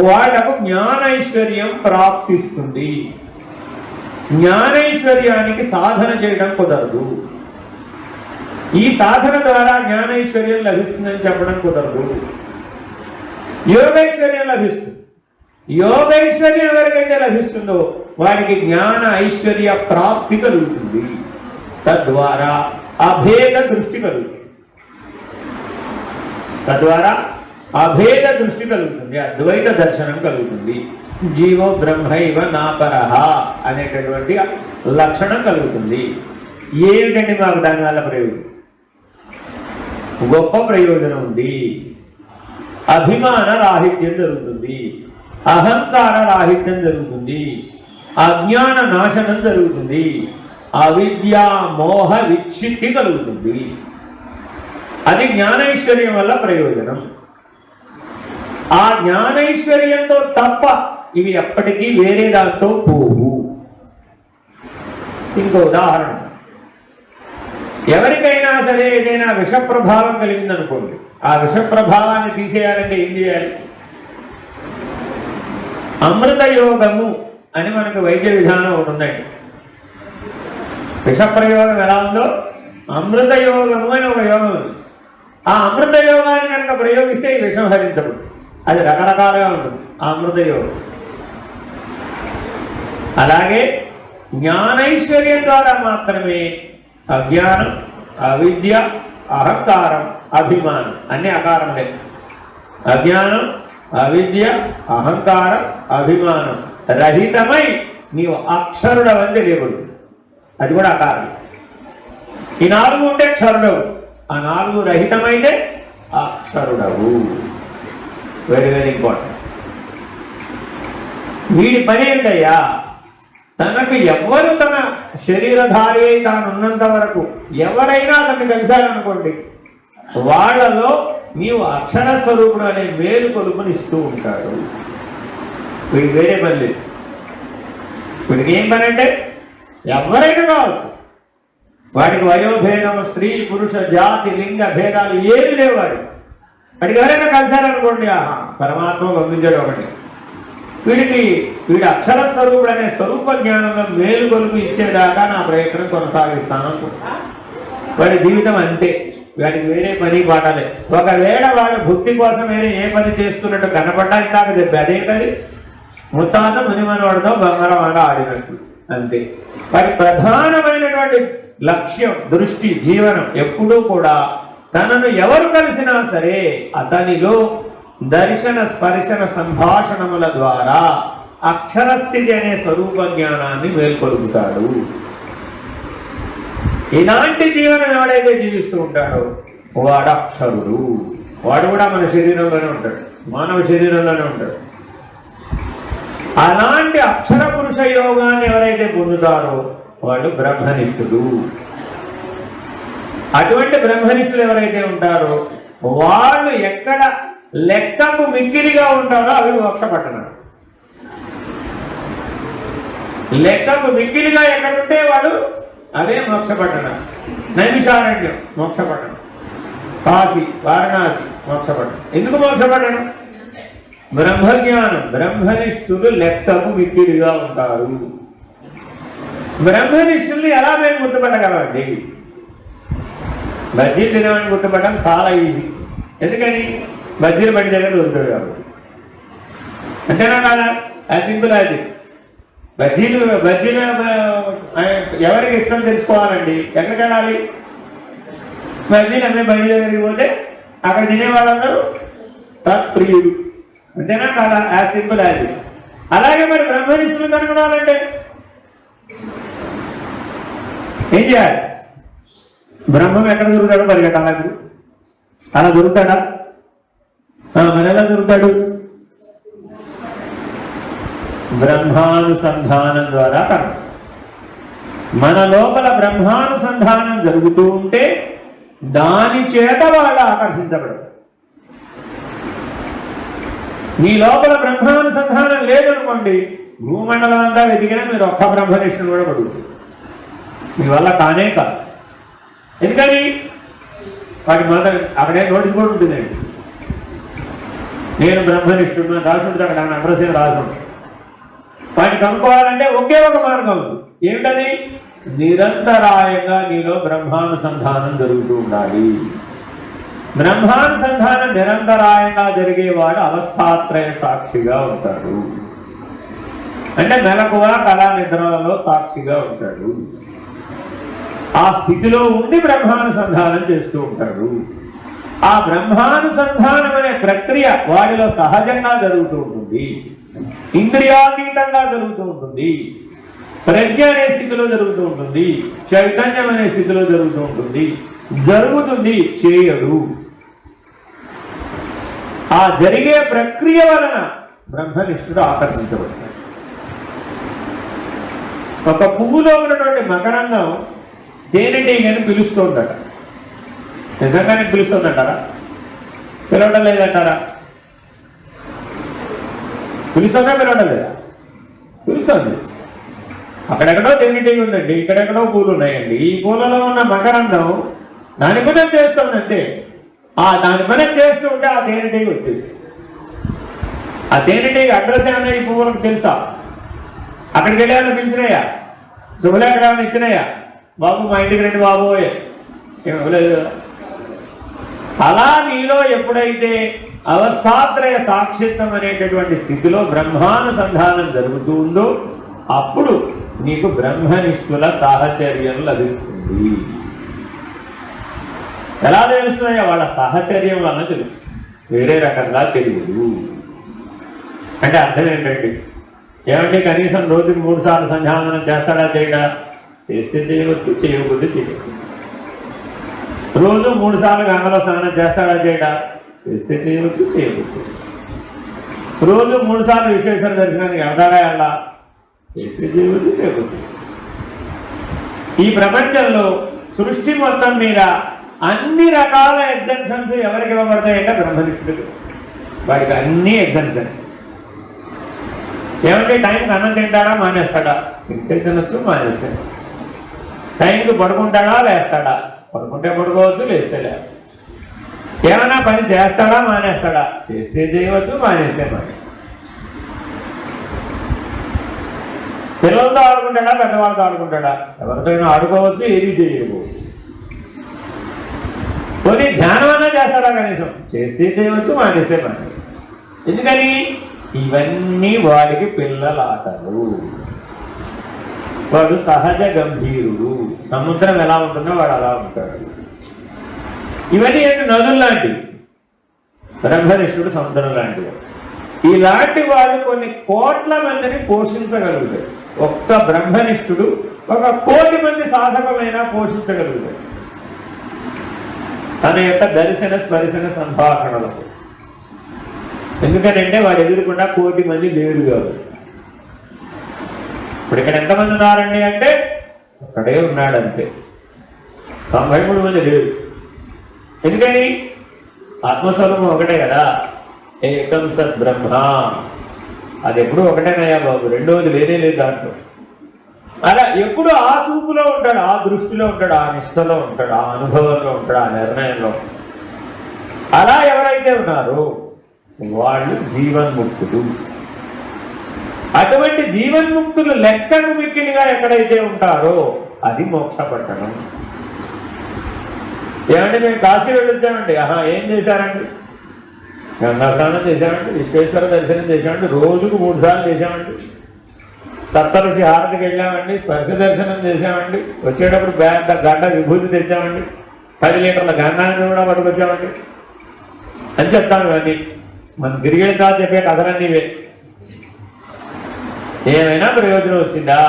Speaker 1: వాళ్లకు జ్ఞానైశ్వర్యం ప్రాప్తిస్తుంది. జ్ఞానైశ్వర్యానికి సాధన చేయడం కుదరదు. ఈ సాధన ద్వారా జ్ఞానైశ్వర్యం లభిస్తుందని చెప్పడం కుదరదు. యోగైశ్వర్యం లభిస్తుంది. యోగైశ్వర్యం ఎవరికైతే లభిస్తుందో వారికి జ్ఞాన ఐశ్వర్య ప్రాప్తి కలుగుతుంది. తద్వారా అభేద దృష్టి కలుగుతుంది. తద్వారా అభేద దృష్టి కలుగుతుంది, అద్వైత దర్శనం కలుగుతుంది. జీవో బ్రహ్మైవ నాపరహ అనేటటువంటి లక్షణం కలుగుతుంది. ఏమిటండి మాకు దానివల్ల ప్రయోజనం? గొప్ప ప్రయోజనం ఉంది. అభిమాన రాహిత్యం జరుగుతుంది, అహంకార రాహిత్యం జరుగుతుంది, అజ్ఞాన నాశనం జరుగుతుంది, అవిద్యా మోహ విచ్ఛిత్తి కలుగుతుంది. అది జ్ఞానైశ్వర్యం వల్ల ప్రయోజనం. ఆ జ్ఞానైశ్వర్యంతో తప్ప ఇవి ఎప్పటికీ వేరే దాంతో పోవు. ఇంకో ఉదాహరణ, ఎవరికైనా సరే ఏదైనా విష ప్రభావం కలిగిందనుకోండి, ఆ విష ప్రభావాన్ని తీసేయాలంటే ఏం చేయాలి? అమృత యోగము అని మనకు వైద్య విధానం ఒకటి ఉందండి. విష ప్రయోగం ఎలా ఉందో అమృత యోగము అని ఒక యోగం ఉంది. ఆ అమృత యోగాన్ని కనుక ప్రయోగిస్తే ఈ విషం హరించదు. అది రకరకాలుగా ఉంటుంది ఆ అమృత యోగం. అలాగే జ్ఞానైశ్వర్యం ద్వారా మాత్రమే అజ్ఞానం, అవిద్య, అహంకారం, అభిమానం అన్నీ అకారములే. అజ్ఞానం, అవిద్య, అహంకారం, అభిమానం రహితమై నీవు అక్షరుడవని తెలియబడు. అది కూడా అకారం. ఈ 4 ఉంటే క్షరుడవు, ఆ 4 రహితమైతే అక్షరుడవు. Very very important. వీడి పని ఏంటయ్యా, తనకు ఎవ్వరు తన శరీరధారి అయి తానున్నంత వరకు ఎవరైనా తనకు కలిశారనుకోండి, వాళ్ళలో నీవు అక్షర స్వరూపుడు అనే వేలు కొలుపుని ఇస్తూ ఉంటాడు. వీడికి వేరే పని లేదు. వీడికి ఏం పని అంటే ఎవరైనా కావచ్చు, వాడికి వయోభేదం, స్త్రీ పురుష జాతి లింగ భేదాలు ఏమి లేవు. వాడికి ఎవరైనా కలిశారనుకోండి, ఆహా పరమాత్మ పంపించాడు ఒకటి. వీడి అక్షర స్వరూపుడు అనే స్వరూప జ్ఞానంలో మేలు కొలుపు ఇచ్చేదాకా నా ప్రయత్నం కొనసాగిస్తాను. వాడి జీవితం అంతే, వాడికి వేరే పని పాటలే. ఒకవేళ వాడు భక్తి కోసం వేరే ఏ పని చేస్తున్నట్టు కనపడ్డా ఇందాక చెప్పి అదేంటది, ముత్తాత మునిమనవాడితో బంగారం ఆట ఆడినట్టు అంతే. వాడి ప్రధానమైనటువంటి లక్ష్యం, దృష్టి, జీవనం ఎప్పుడూ కూడా తనను ఎవరు కలిసినా సరే అతనిలో దర్శన స్పర్శన సంభాషణముల ద్వారా అక్షరస్థితి అనే స్వరూప జ్ఞానాన్ని మేల్కొలుపుతాడు. ఇలాంటి జీవనం ఎవడైతే జీవిస్తూ ఉంటాడో వాడు అక్షరుడు. వాడు కూడా మన శరీరంలోనే ఉంటాడు, మానవ శరీరంలోనే ఉంటాడు. అలాంటి అక్షర పురుష యోగాన్ని ఎవరైతే పొందుతారో వాళ్ళు బ్రహ్మనిష్ఠులు. అటువంటి బ్రహ్మనిష్ఠులు ఎవరైతే ఉంటారో వాళ్ళు ఎక్కడ లెక్కకు మిక్కిలిగా ఉంటారో అవి మోక్షపట్టణం. లెక్కకు మిక్కిలిగా ఎక్కడుంటే వాడు అదే మోక్షపట్టణం. నైమిషారణ్యం మోక్షపట్టణం, కాశీ వారణాసి మోక్షపట్టణం. ఎందుకు మోక్షపట్టణం? బ్రహ్మజ్ఞానం. బ్రహ్మనిష్ఠులు లెక్కకు మిక్కిలిగా ఉంటారు. బ్రహ్మనిష్ఠుల్ని ఎలా మేము గుర్తుపట్టగలమండి? బజ్జీలు తినమని గుర్తుపట్టడం చాలా ఈజీ. ఎందుకని? బజ్జీలు బండి దగ్గర దొరుకుతాడు కాబట్టి. అంతేనా కాదా? As simple as it. బజ్జీలు ఎవరికి ఇష్టం తెలుసుకోవాలండి, ఎక్కడికి వెళ్ళాలి? బజ్జీలు అమ్మే బండి దగ్గరికి పోతే అక్కడ తినేవాళ్ళందరూ తత్ప్రియుడు. అంతేనా కాదా? As simple as it. అలాగే మరి బ్రహ్మనిష్ఠులు కనుగొనాలంటే ఏం చేయాలి? బ్రహ్మం ఎక్కడ దొరుకుతాడో పరిగెట్టాలి. అలా దొరుకుతాడా? మరి ఎలా దొరుకుతాడు? బ్రహ్మానుసంధానం ద్వారా కనుక మన లోపల బ్రహ్మానుసంధానం జరుగుతూ ఉంటే దాని చేత వాళ్ళు ఆకర్షించబడరు. మీ లోపల బ్రహ్మానుసంధానం లేదనుకోండి, భూమండలం అంతా వెతికినా మీరు ఒక్క బ్రహ్మనిష్ఠుని కూడా పడుతుంది. మీ వల్ల కానే కాదు. ఎందుకని? వాటి మొదట అక్కడే నోటీస్ కూడా ఉంటుందండి, నేను బ్రహ్మనిష్ఠుడు రాసి ఉంటుంది. అక్కడ అడ్రస్ ఏం రాసి ఉంటుంది. వాటిని కనుక్కోవాలంటే ఒకే ఒక మార్గం ఉంది. ఏమిటది? నిరంతరాయంగా నీలో బ్రహ్మానుసంధానం జరుగుతూ ఉండాలి. బ్రహ్మానుసంధానం నిరంతరాయంగా జరిగేవాడు అవస్థాత్రయ సాక్షిగా ఉంటాడు. అంటే మెలకువ కళా నిద్రలలో సాక్షిగా ఉంటాడు. ఆ స్థితిలో ఉండి బ్రహ్మానుసంధానం చేస్తూ ఉంటాడు. ఆ బ్రహ్మానుసంధానం అనే ప్రక్రియ వాడిలో సహజంగా జరుగుతూ ఉంటుంది, ఇంద్రియాతీతంగా జరుగుతూ ఉంటుంది, ప్రజ్ఞ అనే స్థితిలో జరుగుతూ ఉంటుంది, చైతన్యం అనే స్థితిలో జరుగుతూ ఉంటుంది. జరుగుతుంది, చేయడు. ఆ జరిగే ప్రక్రియ వలన బ్రహ్మనిష్ఠుడు ఆకర్షించబడతాడు. ఒక పువ్వులో ఉన్నటువంటి మకరందం తేనెటీగని పిలుస్తుందట. నిజంగానే పిలుస్తుందంటారా? పిలవడం లేదంటారా? పిలుస్తుందా పిలవడం లేదా? పిలుస్తుంది. అక్కడెక్కడో తేనెటీగ ఉందండి, ఇక్కడెక్కడో పూలు ఉన్నాయండి. ఈ పూలలో ఉన్న మకరందం దాని పని చేస్తుందంటే దాని పని చేస్తూ ఉంటే ఆ తేనెటీగ వచ్చేసి ఆ తేనెటీగ అడ్రస్ ఏమన్నా ఈ పువ్వులకు తెలుసా? అక్కడికి వెళ్ళామని పిలిచినాయా? శుభలేఖ ఏమైనా ఇచ్చినాయా? బాబు మా ఇంటికి రండి బాబోయే ఇవ్వలేదు. అలా నీలో ఎప్పుడైతే అవస్థాత్రయ సాక్షిత్వం అనేటటువంటి స్థితిలో బ్రహ్మానుసంధానం జరుగుతూ ఉందో అప్పుడు నీకు బ్రహ్మనిష్ఠుల సాహచర్యం లభిస్తుంది. ఎలా తెలుస్తున్నాయో వాళ్ళ సాహచర్యం వలన తెలుస్తుంది, వేరే రకంగా తెలియదు. అంటే అర్థం ఏంటండి, ఏమంటే కనీసం రోజుకి 3 సార్లు సంధ్యావందనం చేస్తాడా చేయడా? చేస్తే చేయవచ్చు, చేయకపోతే చేయవచ్చు. రోజు 3 సార్లు గంగలో స్నానం చేస్తాడా చేయడా? చేస్తే చేయవచ్చు, చేయవచ్చు. రోజు 3 సార్లు విశ్వేశ్వర దర్శనానికి వెళ్తాడా ఎలా? చేస్తే చేయవచ్చు, చేయవచ్చు. ఈ ప్రపంచంలో సృష్టి మొత్తం మీద అన్ని రకాల ఎగ్జంప్షన్స్ ఎవరికి ఇవ్వబడతాయంటే బ్రహ్మనిష్ఠుడికి. వాడికి అన్ని ఎగ్జంప్షన్. ఏమంటే టైంకి అన్నం తింటాడా మానేస్తాడా? తింటే తినొచ్చు, మానేస్తాడు. టైంకి పడుకుంటాడా లేస్తాడా? పడుకుంటే పడుకోవచ్చు, లేస్తే లేదు. ఏమైనా పని చేస్తాడా మానేస్తాడా? చేస్తే చేయవచ్చు, మానేస్తే మానే. పిల్లలతో ఆడుకుంటాడా పెద్దవాళ్ళతో ఆడుకుంటాడా? ఎవరితో అయినా ఆడుకోవచ్చు, ఏది చేయకపోవచ్చు. కొన్ని ధ్యానం అన్నా చేస్తాడా? కనీసం చేస్తే చేయవచ్చు, మానేస్తే మానే. ఎందుకని? ఇవన్నీ వాడికి పిల్లల ఆటలు. వాడు సహజ గంభీరుడు. సముద్రం ఎలా ఉంటుందో వాడు అలా ఉంటాడు. ఇవన్నీ ఏంటి? నదులు లాంటివి. బ్రహ్మనిష్ఠుడు సముద్రం లాంటివి. ఇలాంటి వాళ్ళు కొన్ని కోట్ల మందిని పోషించగలుగుతాడు. ఒక్క బ్రహ్మనిష్ఠుడు 1 కోటి మంది సాధకులైనా పోషించగలుగుతాడు తన యొక్క దర్శన స్పర్శన సంభాషణలకు. ఎందుకంటే వాడు ఎదురుకుండా 1 కోటి మంది లేరు కాదు. ఇప్పుడు ఇక్కడ ఎంతమంది ఉన్నారండి అంటే ఒక్కడే ఉన్నాడంతే. 93 మంది లేరు. ఎందుకని? ఆత్మస్వరూపం ఒకటే కదా. ఏకం సత్ బ్రహ్మ. అది ఎప్పుడు ఒకటేనయ్యా బాబు, రెండోది లేనే లేదు దాంట్లో. అలా ఎప్పుడు ఆ చూపులో ఉంటాడు, ఆ దృష్టిలో ఉంటాడు, ఆ నిష్టలో ఉంటాడు, ఆ అనుభవంలో ఉంటాడు, ఆ నిర్ణయంలో. అలా ఎవరైతే ఉన్నారో వాళ్ళు జీవన్ముక్తులు. అటువంటి జీవన్ముక్తులు లెక్కకు మిక్కిలిగా ఎక్కడైతే ఉంటారో అది మోక్షపట్టణం. ఏమంటే మేము కాశీ వెళ్ళొచ్చామండి. ఏం చేశారండి? గంగా స్నానం చేశామండి, విశ్వేశ్వర దర్శనం చేశామండి, రోజుకు 3 సార్లు చేశామండి, సప్తఋషి హారతికి వెళ్ళామండి, స్పర్శ దర్శనం చేశామండి, వచ్చేటప్పుడు పెద్ద గడ్డ విభూతి తెచ్చామండి, 10 లీటర్ల గంగాన్ని కూడా పట్టుకొచ్చామండి అని చెప్తాను. ఇవన్నీ మనం తిరిగి వెళ్తా చెప్పే కథలన్నీ ఇవే. ఏమైనా ప్రయోజనం వచ్చిందా?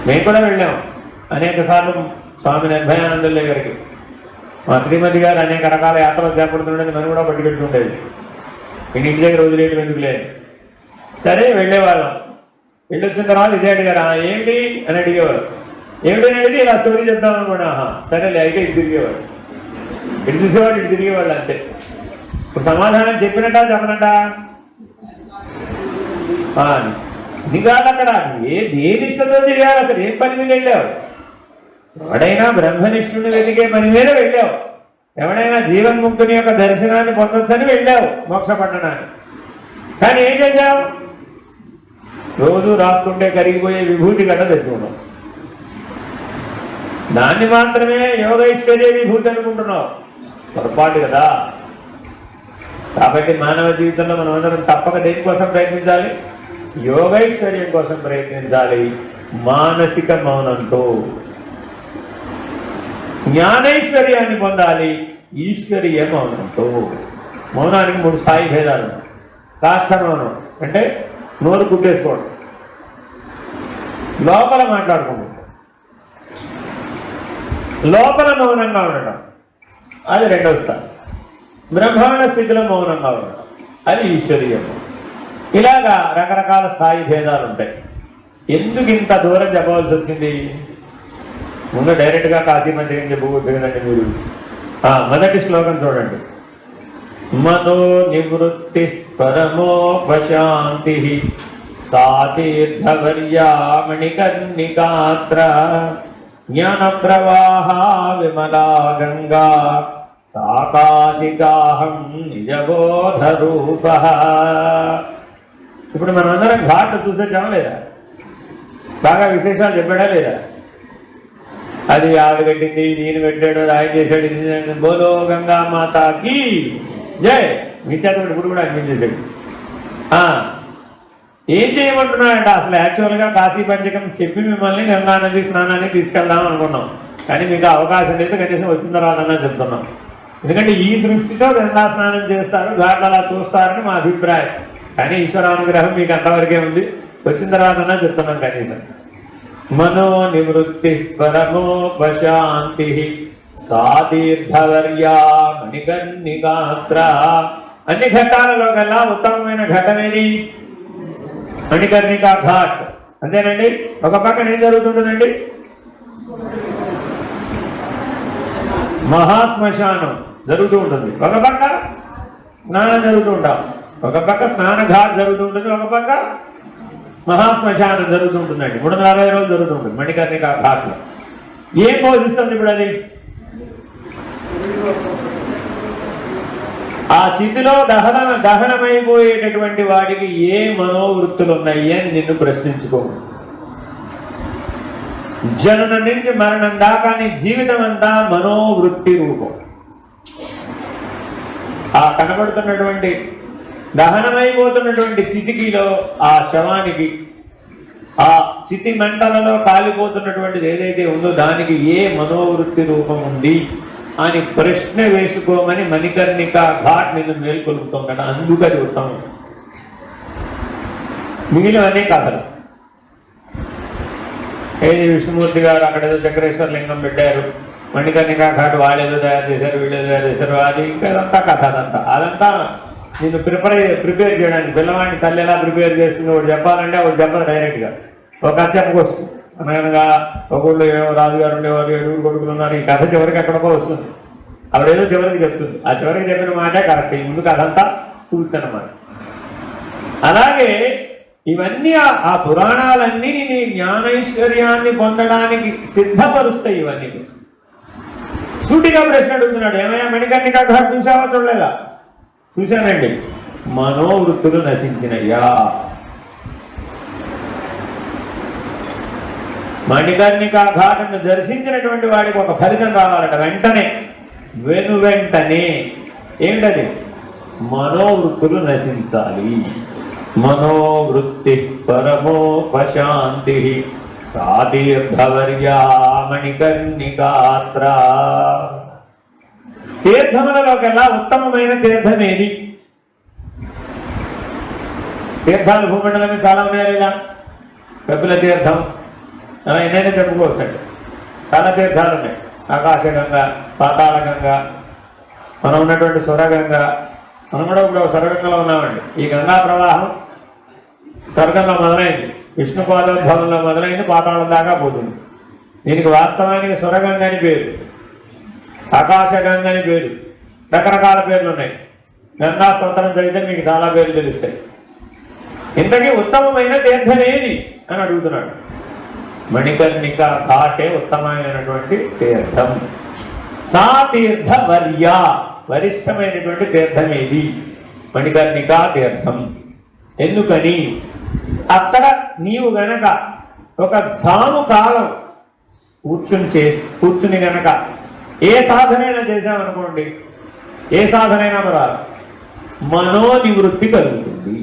Speaker 1: మేము కూడా వెళ్ళాం అనేక సార్లు స్వామి నిర్భయానందుల దగ్గరికి. మా శ్రీమతి గారు అనేక రకాల యాత్రలు చేపడుతుండేది, నన్ను కూడా పట్టుకెళ్తుండేది. ఇంటి దగ్గర వదిలేయడం ఎందుకు లేదు. సరే వెళ్ళేవాళ్ళం. వెళ్ళొచ్చిన తర్వాత ఇదే అడిగారు, ఏంటి అని అడిగేవారు. ఏమిటని అడిగితే ఇలా స్టోరీ చెప్తాం అనుకోండి. సరేలే అయితే ఇటు తిరిగేవాడు, ఇటు చూసేవాడు, ఇటు తిరిగేవాళ్ళు అంతే. ఇప్పుడు సమాధానం చెప్పినట్ట చెప్పనట్ట నిగాడు అక్కడ దేని ఇష్టంతో చేయాలి? అసలు ఏం పని మీద వెళ్ళావు? ఎవడైనా బ్రహ్మనిష్ఠుని వెతికే పని మీద వెళ్ళావు. ఎవడైనా జీవన్ముక్తుని యొక్క దర్శనాన్ని పొందొచ్చని వెళ్ళావు మోక్ష పట్టణాన్ని. కానీ ఏం చేశావు? రోజు రాసుకుంటే కరిగిపోయే విభూతి గడ్డ తెచ్చుకున్నావు. దాన్ని మాత్రమే యోగైశ్వర్య విభూతి అనుకుంటున్నావు. పొరపాటు కదా. కాబట్టి మానవ జీవితంలో మనం అందరం తప్పక దేనికోసం ప్రయత్నించాలి? యోగైశ్వర్యం కోసం ప్రయత్నించాలి. మానసిక మౌనంతో జ్ఞానైశ్వర్యాన్ని పొందాలి. ఈశ్వరీయ మౌనంతో. మౌనానికి 3 స్థాయి భేదాలు. కాష్ట మౌనం అంటే నోరు కుట్టేసుకోవడం, లోపల మాట్లాడుకోవడం, లోపల మౌనంగా ఉండటం, అది 2వ స్థాయి. బ్రహ్మాండ స్థితిలో మౌనంగా ఉండటం, అది ఈశ్వరీయం. ఇలాగా రకరకాల స్థాయి భేదాలు ఉంటాయి. ఎందుకు ఇంత దూరం చెప్పవలసి వచ్చింది? ముందు డైరెక్ట్గా కాశీ మందిరం చెప్పుకోవచ్చు కదండి మీరు. మొదటి శ్లోకం చూడండి. మనో నివృత్తి పరమోపశాంతి సా తీర్థవర్యామణికర్ణికాత్ర జ్ఞాన ప్రవాహ విమలా గంగా సాకాశికాహం నిజబోధ రూప. ఇప్పుడు మనం అందరం ఘాట్ చూసొచ్చామా లేదా? బాగా విశేషాలు చెప్పాడా లేదా? అది ఆవిడ పెట్టింది, నేను పెట్టాడు, ఆయన చేశాడు, ఇది బోలో గంగా మాతాకి జై. మీ చేత ఇప్పుడు కూడా అనిపించేసాడు. ఏం చేయమంటున్నాడంటే అసలు యాక్చువల్గా కాశీ పంచకం చెప్పి మిమ్మల్ని గంగా నది స్నానానికి తీసుకెళ్దాం అనుకున్నాం, కానీ మీకు అవకాశం లేదు, కనీసం వచ్చిన తర్వాత చెప్తున్నాం. ఎందుకంటే ఈ దృష్టితో గంగా స్నానం చేస్తారు, ఘాట్లు అలా చూస్తారని మా అభిప్రాయం. కానీ ఈశ్వరానుగ్రహం మీకు అంతవరకే ఉంది, వచ్చిన తర్వాత చెప్తున్నాం. కనీసం మనో నివృత్తి పరమోపశాంతి సాదీర్ఘవర్యా మణికర్ణికాత్ర. అన్ని ఘట్టాలలో కల్లా ఉత్తమమైన ఘట్టమేది మణికర్ణికా ఘాట్. అంతేనండి. ఒక పక్కన ఏం జరుగుతుంటుందండి? మహాశ్మశానం జరుగుతూ ఉంటుంది, ఒక పక్క స్నానం జరుగుతూ ఉంటాం, ఒక పక్క స్నాన ఘాట్ జరుగుతూ ఉంటుంది, ఒక పక్క మహాశ్మశానం జరుగుతూ ఉంటుందండి. 360 రోజులు జరుగుతూ ఉంటుంది మణికర్ణికా ఘాట్లో. ఏం బోధిస్తుంది ఇప్పుడు అది? ఆ చితిలో దహనమైపోయేటటువంటి వాడికి ఏ మనోవృత్తులు ఉన్నాయి అని నిన్ను ప్రశ్నించుకో. జననం నుంచి మరణం దాకా నీ జీవితం అంతా మనోవృత్తి రూపం. ఆ కనబడుతున్నటువంటి దహనమైపోతున్నటువంటి చితికిలో ఆ శవానికి, ఆ చితి మంటలలో కాలిపోతున్నటువంటిది ఏదైతే ఉందో దానికి ఏ మనోవృత్తి రూపం ఉంది అని ప్రశ్న వేసుకోమని మణికర్ణికా ఘాట్ నిన్ను మేల్కొలుపుతుంటాడు. అందుకు అది ఉత్తమం. మిగిలిన అనే కథలు. ఏది విష్ణుమూర్తి గారు అక్కడ ఏదో చక్రేశ్వర లింగం పెట్టారు, మణికర్ణికా ఘాట్ వాళ్ళేదో తయారు చేశారు, వీళ్ళేదో తయారు చేశారు, అది ఇంకా అదంతా కథ. అదంతా నేను ప్రిపేర్ చేయడానికి పిల్లవాడిని తల్లి ఎలా ప్రిపేర్ చేస్తుంది ఒకటి చెప్పాలంటే ఒకటి చెప్పదు డైరెక్ట్గా. ఒక కథ చెప్పుకొస్తుంది. అనగా ఒక ఊళ్ళో రాజుగారు ఉండేవారు, 7 కొడుకులు ఉన్నారు. ఈ కథ చివరికి ఎక్కడికో వస్తుంది, ఆవిడేదో చివరికి చెప్తుంది. ఆ చివరికి చెప్పిన మాటే కరెక్ట్, ఈ ముందు కథంతా కూర్చొన్నమాట. అలాగే ఇవన్నీ ఆ పురాణాలన్నీ నీ జ్ఞానైశ్వర్యాన్ని పొందడానికి సిద్ధపరుస్తాయి. ఇవన్నీ సూటిగా ప్రశ్న అడుగుతున్నాడు, ఏమయ్యా మణికర్ణికా ఘాట్ చూసావా చూడలేదా? చూశానండి. మనోవృత్తులు నశించినయ్యా. మణికర్ణికా ఘాటును దర్శించినటువంటి వాడికి ఒక ఫలితం రావాలట వెంటనే, వెంటనే. ఏమిటది? మనోవృత్తులు నశించాలి. మనోవృత్తి పరమోపశాంతి సాదీర్ఘవర్యా మణికర్ణికాత్ర. తీర్థములలోకెల్లా ఉత్తమమైన తీర్థం ఏది? తీర్థాలు భూమండలం చాలా ఉన్నాయా లేదా? కపిల తీర్థం అలా ఎన్నైనా చెప్పుకోవచ్చండి. చాలా తీర్థాలు ఉన్నాయి. ఆకాశగంగ, పాతాళగంగ, మనం ఉన్నటువంటి స్వరగంగ. మనం కూడా ఇప్పుడు స్వర్గంగంలో ఉన్నామండి. ఈ గంగా ప్రవాహం స్వర్గంలో మొదలైంది, విష్ణుపాదోద్భవంలో మొదలైంది, పాతాళం దాకా పోతుంది. దీనికి వాస్తవానికి స్వరగంగ అని పేరు, ఆకాశగంగ అని పేరు, రకరకాల పేర్లు ఉన్నాయి. గంగా స్తోత్రం చదివితే మీకు చాలా పేర్లు తెలుస్తాయి. ఇంతకీ ఉత్తమమైన తీర్థం ఏది అని అడుగుతున్నాడు. మణికర్ణికా ఘాటే ఉత్తమమైనటువంటి తీర్థం. సా తీర్థవర్య, వరిష్టమైనటువంటి తీర్థం ఏది? మణికర్ణికా తీర్థం. ఎందుకని? అక్కడ నీవు గనక ఒక జాము కాలం కూర్చుని గనక ఏ సాధనైనా చేశామనుకోండి, ఏ సాధనైనా పరాలు, మనోనివృత్తి కలుగుతుంది.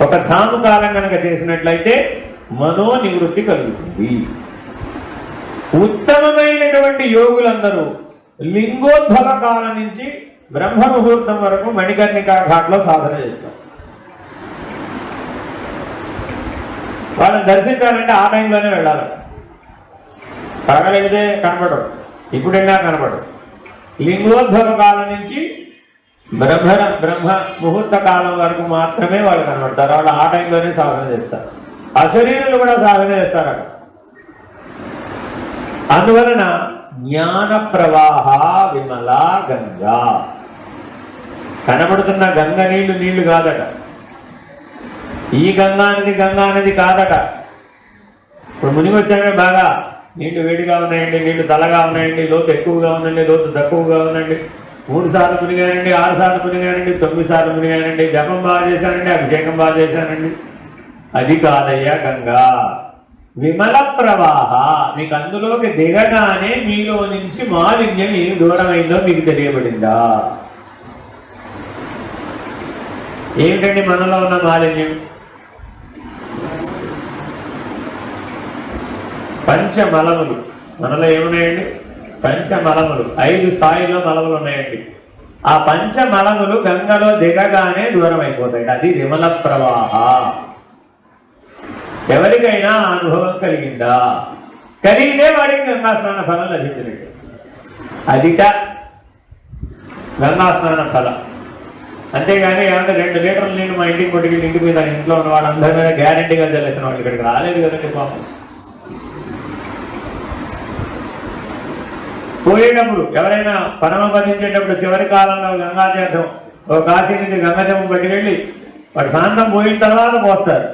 Speaker 1: ఒక జాము కాలం కనుక చేసినట్లయితే మనోనివృత్తి కలుగుతుంది. ఉత్తమమైనటువంటి యోగులందరూ లింగోద్భవ కాలం నుంచి బ్రహ్మ ముహూర్తం వరకు మణికర్ణికా ఘాట్లో సాధన చేస్తారు. వాళ్ళని దర్శించాలంటే ఆ టైంలోనే వెళ్ళాలి. పగలెడితే కనపడరు, ఇప్పుడైనా కనపడరు. లింగోద్భవ కాలం నుంచి బ్రహ్మ ముహూర్త కాలం వరకు మాత్రమే వాళ్ళు కనబడతారు. వాళ్ళు ఆ టైంలోనే సాధన చేస్తారు. అశరీరులు కూడా సాధన చేస్తారు అక్కడ. అందువలన జ్ఞాన ప్రవాహ విమల గంగా. కనబడుతున్న గంగ నీళ్లు కాదట. ఈ గంగా నది కాదట. ఇప్పుడు మునిగి వచ్చామే బాగా నీళ్లు వేడిగా ఉన్నాయండి, నీళ్లు తలగా ఉన్నాయండి, లోతు ఎక్కువగా ఉందండి, లోతు తక్కువగా ఉందండి, 3 సార్లు మునిగానండి, 6 సార్లు మునిగానండి, 9 సార్లు మునిగానండి, జపం బాగా చేశానండి, అభిషేకం బాగా చేశానండి. అది కాదయ్యా గంగా. విమల ప్రవాహ. మీకు అందులోకి దిగగానే మీలో నుంచి మాలిన్యం ఏం దూరమైందో మీకు తెలియబడిందా? ఏమిటండి మనలో ఉన్న మాలిన్యం? పంచమలములు. మనలో ఏమున్నాయండి? పంచమలములు. 5 స్థాయిలో మలములు ఉన్నాయండి. ఆ పంచమలములు గంగలో దిగగానే దూరం అయిపోతాయి. అది విమల ప్రవాహ. ఎవరికైనా అనుభవం కలిగిందా? కలిగితే వాడికి గంగా స్నాన ఫలం లభించినట్టు. అదిట గంగా స్నాన ఫలం. అంతేగాని ఏమంటే 2 లీటర్లు నీళ్ళు మా ఇంటికి పట్టుకెళ్ళి ఇంటి మీద ఇంట్లో ఉన్న వాళ్ళందరి మీద గ్యారంటీగా తెలిసిన వాళ్ళు ఇక్కడికి రాలేదు కదండి పాపం. పోయేటప్పుడు ఎవరైనా పరమపదించేటప్పుడు చివరి కాలంలో గంగాతీర్థం ఒక కాశీ నుంచి గంగాజలం పట్టుకెళ్ళి వాడు శాంతం పోయిన తర్వాత పోస్తారు.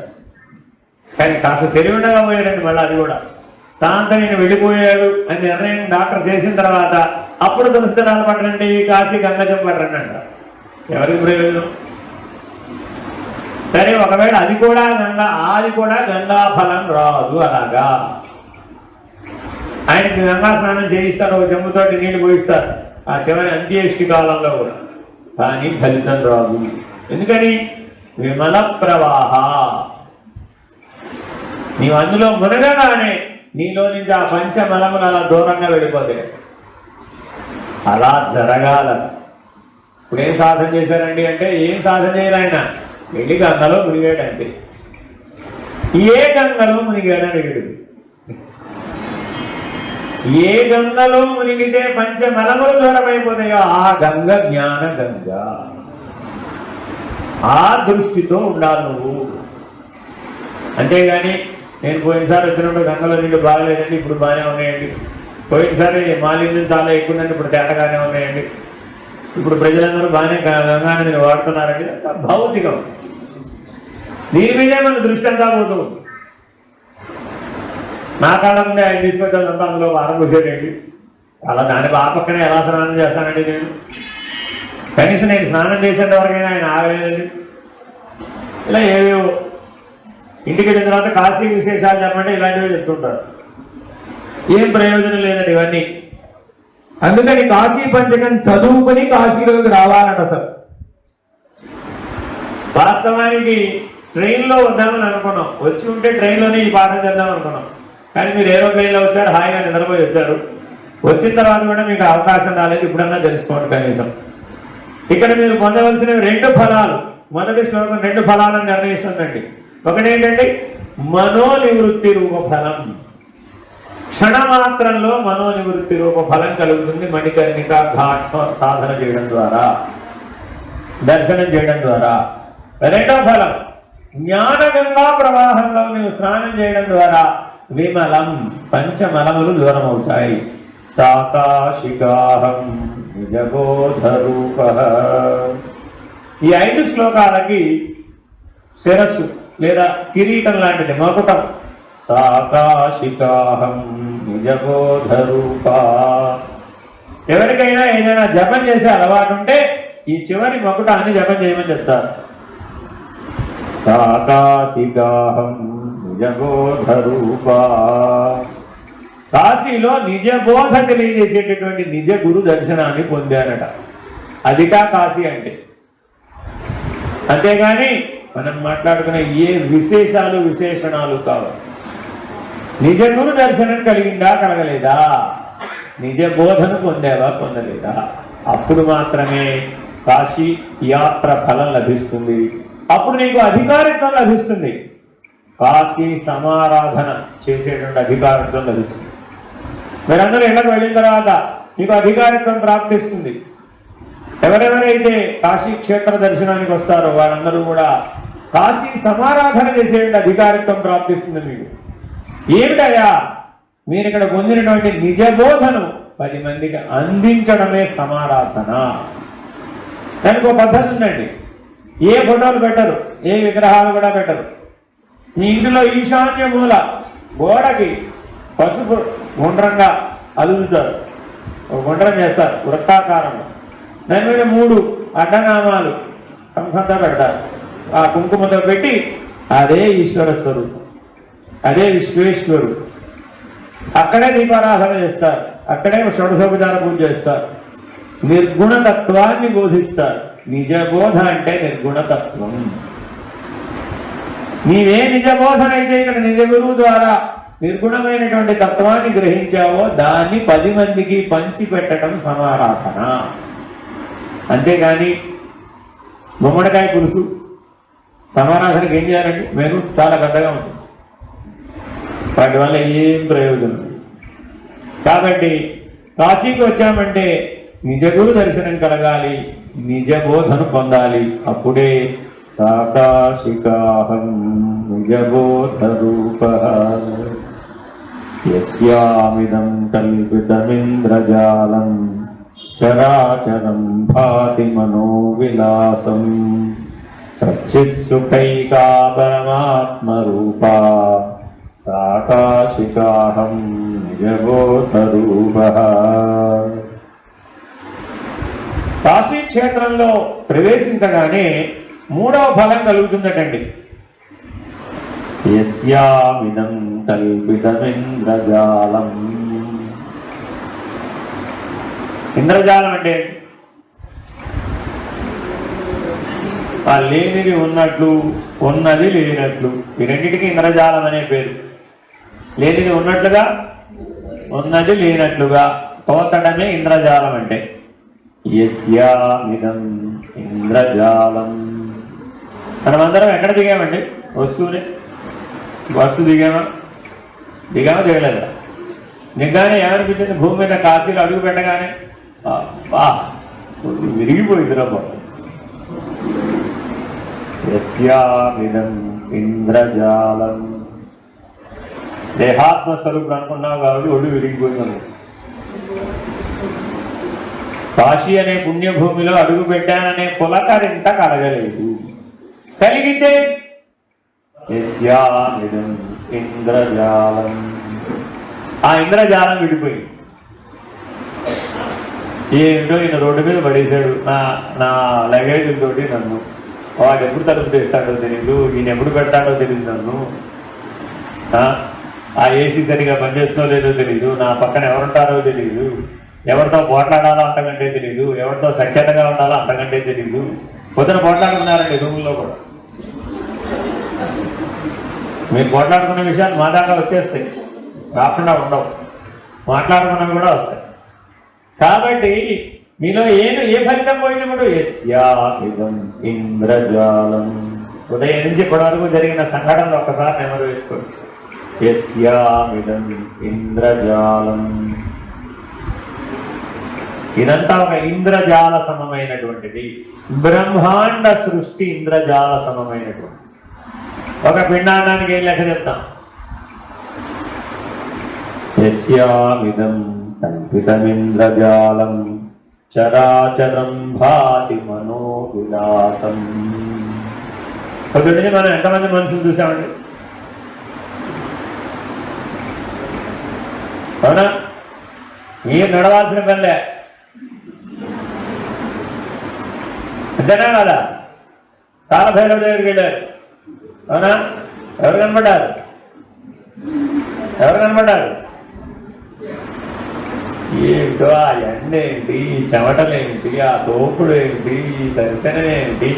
Speaker 1: కానీ కాస్త తెలివిండగా పోయారండి. మళ్ళీ అది కూడా శాంతం నేను వెళ్ళిపోయాడు అని నిర్ణయం డాక్టర్ చేసిన తర్వాత అప్పుడు దురస్థిరాలు పట్టరండి, కాశీ గంగాజలం పట్టరండి అంట. ఎవరికి ప్రయోజనం? సరే, ఒకవేళ అది కూడా గంగా ఫలం రాదు. అలాగా ఆయనకి గంగా స్నానం చేయిస్తారు, ఒక చెంబుతోటి నీళ్లు పోయిస్తారు ఆ చివరి అంత్యేష్టి కాలంలో కూడా. కానీ ఫలితం రాదు. ఎందుకని? విమల ప్రవాహ. నీవు అందులో మునగగానే నీలో నుంచి ఆ పంచమలములు అలా దూరంగా వెళ్ళిపోతాయి. అలా జరగాల. ఇప్పుడు ఏం సాధన చేశారండి అంటే, ఏం సాధన చేయరు ఆయన. వెళ్ళి గంగలో మునిగాడంటే. ఏ గంగలో మునిగాడని అడిగాడు. ఏ గంగలో మునిగితే పంచమలములు దూరం అయిపోతాయో ఆ గంగ జ్ఞాన గంగ. ఆ దృష్టితో ఉండాలి నువ్వు. అంతేగాని నేను పోయినసారి వచ్చినప్పుడు గంగలో నీళ్ళు బాగలేదండి, ఇప్పుడు బాగానే ఉన్నాయండి. పోయినసారి మాలిన్యం చాలా ఎక్కువ ఉందండి, ఇప్పుడు తేటగానే ఉన్నాయండి. ఇప్పుడు ప్రజలందరూ బాగానే గంగానదిని వాడుతున్నారండి. భౌతికం. దీని మీదే మన దృష్టి అంతా పోతుంది. నా కాళ్ళ ముందే ఆయన తీసుకొచ్చేదంతా అందులో వారం కూర్చోటండి. అలా దానికి ఆ పక్కనే ఎలా స్నానం చేస్తానండి నేను? కనీసం నేను స్నానం చేసేంత వరకైనా ఆయన ఆగలేదండి. ఇలా ఏవేవో ఇంటికి వెళ్ళిన తర్వాత కాశీ విశేషాలు చెప్పంటే ఇలాంటివి చెప్తుంటారు. ఏం ప్రయోజనం లేదండి ఇవన్నీ. అందుకని కాశీ పంచకం చదువుకొని కాశీలోకి రావాలంట. అసలు వాస్తవానికి ట్రైన్లో వద్దామని అనుకున్నాం. వచ్చి ఉంటే ట్రైన్లోనే ఈ పాఠం చేద్దాం అనుకున్నాం. కానీ మీరు ఏరోప్లేన్లో వచ్చారు, హాయిగా నిద్రపోయి వచ్చారు. వచ్చిన తర్వాత కూడా మీకు అవకాశం రాలేదు. ఇప్పుడన్నా తెలుసుకోండి కనీసం. ఇక్కడ మీరు పొందవలసినవి 2 ఫలాలు. మొదటి శ్లోకం 2 ఫలాలను నిర్ణయిస్తుందండి. ఒకటేంటంటే మనోనివృత్తి రూప ఫలం. క్షణమాత్రంలో మనోనివృత్తి రూప ఫలం కలుగుతుంది మణికర్ణిక ఘాట్ సాధన చేయడం ద్వారా, దర్శనం చేయడం ద్వారా. 2వ ఫలం జ్ఞానగంగా ప్రవాహంలో నీవు స్నానం చేయడం ద్వారా విమలం పంచమలములు దూరం అవుతాయి. సాకాశికాహం నిజబోధరూప. ఈ 5 శ్లోకాలకి శిరస్సు లేదా కిరీటం లాంటిది మకుటం. సాకాశికాహం నిజబోధరూప. ఎవరికైనా ఏదైనా జపం చేసే అలవాటు ఉంటే ఈ చివరి మకుటాన్ని జపం చేయమని చెప్తారు. సాకాశికాహం నిజబోధరూప. కాశీలో నిజబోధ తెలియజేసేటటువంటి నిజ గురు దర్శనాన్ని పొందారట. అదిగా కాశీ అంటే. అంతేగాని మనం మాట్లాడుకునే ఏ విశేషాలు విశేషణాలు కావాలి. నిజ గురు దర్శనం కలిగిందా కలగలేదా? నిజ బోధను పొందావా పొందలేదా? అప్పుడు మాత్రమే కాశీ యాత్ర ఫలం లభిస్తుంది. అప్పుడు నీకు అధికారిత్వం లభిస్తుంది. కాశీ సమారాధన చేసేటువంటి అధికారిత్వం లభిస్తుంది. మీరందరూ ఇళ్ళకు వెళ్ళిన తర్వాత మీకు అధికారిత్వం ప్రాప్తిస్తుంది. ఎవరెవరైతే కాశీ క్షేత్ర దర్శనానికి వస్తారో వాళ్ళందరూ కూడా కాశీ సమారాధన చేసేటువంటి అధికారిత్వం ప్రాప్తిస్తుంది మీకు. ఏమిటయా? మీరు ఇక్కడ పొందినటువంటి నిజబోధను 10 మందికి అందించడమే సమారాధన. దానికి ఒక పద్ధతి ఉందండి. ఏ ఫోటోలు పెట్టరు, ఏ విగ్రహాలు కూడా పెట్టరు. మీ ఇంటిలో ఈశాన్య మూల గోడకి పసుపు గుండ్రంగా అలుగుతారు, ఒక గుండ్రం చేస్తారు వృత్తాకారంలో. దాని మీద 3 అడ్డనామాలు కంసంతా పెడతారు. ఆ కుంకుమతో పెట్టి అదే ఈశ్వర స్వరూపం, అదే విశ్వేశ్వరుడు. అక్కడే దీపారాధన చేస్తారు, అక్కడే షోడశోపచార పూజ చేస్తారు. నిర్గుణతత్వాన్ని బోధిస్తారు. నిజబోధ అంటే నిర్గుణతత్వం. నీవే నిజబోధన అయితే ఇక్కడ నిజ గురువు ద్వారా నిర్గుణమైనటువంటి తత్వాన్ని గ్రహించావో దాన్ని 10 మందికి పంచిపెట్టడం సమారాధన. అంతేగాని గుమ్మడికాయ పులుసు సమారాధనకి ఏం చేయాలండి? మెను చాలా పెద్దగా ఉంటుంది, వాటి వల్ల ఏం ప్రయోజనం. కాబట్టి కాశీకి వచ్చామంటే నిజగురు దర్శనం కలగాలి, నిజబోధను పొందాలి. అప్పుడే సాకాశికాహం నిజబోధ రూప యస్యామిదం కల్పితమింద్రజాలం చరాచరం భాతి మనోవిలాసం సచ్చిత్సుఖైకా పరమాత్మరూపా సాకాశికాహం నిజబోధ రూప. కాశీ క్షేత్రంలో ప్రవేశించగానే 3వ ఫలం కలుగుతుందటండి. యస్యామిదం కల్పితమింద్రజాలం. ఇంద్రజాలం అంటే ఆ లేనిది ఉన్నట్లు, ఉన్నది లేనట్లు, ఈ రెండింటికి ఇంద్రజాలం అనే పేరు. లేనిది ఉన్నట్లుగా, ఉన్నది లేనట్లుగా తోచడమే ఇంద్రజాలం అంటే. యస్యామిదం ఇంద్రజాలం. మనమందరం ఎక్కడ దిగామండి? వస్తువుని బస్సు దిగామా దిగలేదా? దిగ్గానే ఏమనిపించింది? భూమి మీద కాశీలు అడుగు పెట్టగానే విరిగిపోయింది రబ్బ. యస్యామిదం ఇంద్రజాలం. దేహాత్మస్వరూపుడు అనుకున్నావు కాబట్టి ఒళ్ళు విరిగిపోయింది. కాశీ అనే పుణ్యభూమిలో అడుగు పెట్టాననే పులకరింత కలగలేదు. కలిగితే యస్యామిదం ఇంద్రజాలం. ఆ ఇంద్రజాలం విడిపోయింది. ఏంటో ఈయన రోడ్డు మీద పడేశాడు నా లగేజీలతోటి నన్ను. వాడు ఎప్పుడు తలుపు తెస్తాడో తెలీదు, ఈయన ఎప్పుడు పెడతాడో తెలియదు, నన్ను ఆ ఏసీ సరిగా పనిచేస్తుందో లేదో తెలీదు, నా పక్కన ఎవరుంటారో తెలీదు, ఎవరితో పోట్లాడాలో అంతకంటే తెలీదు, ఎవరితో సఖ్యతగా ఉండాలో అంతకంటే తెలీదు. పొద్దున పోట్లాడుకున్నారండి రూముల్లో కూడా. మీరు పోట్లాడుకున్న విషయాలు మా దాకా వచ్చేస్తాయి, రాకుండా ఉండవు, మాట్లాడుకున్నవి కూడా వస్తాయి. కాబట్టి మీలో ఏ ఫలితం పోయినప్పుడు యస్యామిదం ఇంద్రజాలం. ఉదయం నుంచి ఇప్పటి వరకు జరిగిన సంఘటనలు ఒక్కసారి నెమరు వేసుకోండి. యస్యామిదం ఇంద్రజాలం. ఇదంతా ఒక ఇంద్రజాల సమమైనటువంటిది. బ్రహ్మాండ సృష్టి ఇంద్రజాల సమమైనటువంటి. ఒక పిండాండానికి ఏం లెక్క చెప్తాం? యస్యామిదం కల్పితమింద్రజాలం చరాచరం భాతి మనోవిలాసం. పొద్దున్నే మనం ఎంతమంది మనుషులు చూసామండి? అవునా? మీరు నడవాల్సిన పనిలే, అంతేనా కదా? కాలభైరవ దగ్గరికి వెళ్ళారు, అవునా? ఎవరు కనపడ్డారు? ఏంటో ఆ ఎండ ఏంటి, ఈ చెమటలేంటి, ఆ తోపుడు ఏంటి, ఈ దర్శనం ఏంటి,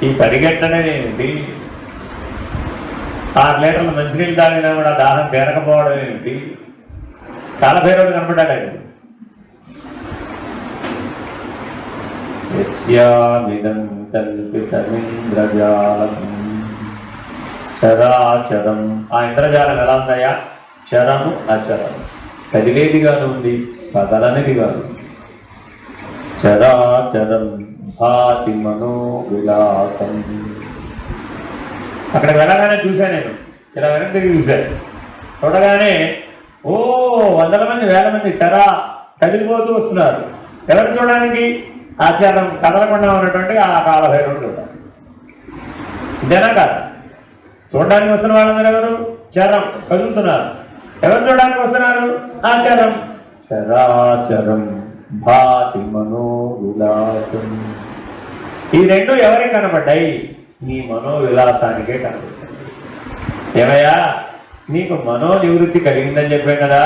Speaker 1: ఈ పరిగెట్టడం ఏంటి, 6 లీటర్ల మంచినీళ్ళు తాగినా కూడా దాహం తీరకపోవడం ఏంటి? కాలభైరవుడు కనపడ్డాడు. యస్యామిదం కల్పితమింద్రజాలం చరాచరం. ఆ ఇంద్రజాలం ఎలా ఉందయ్యా? చరము అచరము, కదిలేదిగాను ఉంది, కదలనిది కాదు. చరాచరం భాతి మనోవిలాసం. అక్కడ వెళ్ళగానే చూశాను నేను, ఇలా వెనక్కి తిరిగి చూశాను. చూడగానే ఓ 100 మంది 1000 మంది చరా కదిలిపోతూ వస్తున్నారు. ఎవరు చూడడానికి? ఆచారం కదలకుండా ఉన్నటువంటి ఆ కాలభైరవుడు చూడాలి. ఇదేనా కాదు? చూడడానికి వస్తున్న వాళ్ళందరూ ఎవరు? చరం, కదులుతున్నారు. ఎవరు చూడడానికి వస్తున్నారు? ఆచారం. చరాచరం భాతి మనోవిలాసం. ఈ రెండు ఎవరికి కనబడ్డాయి? నీ మనోవిలాసానికే కనబడ్డాయి. ఏమయ్యా, నీకు మనోనివృత్తి కలిగిందని చెప్పాను కదా,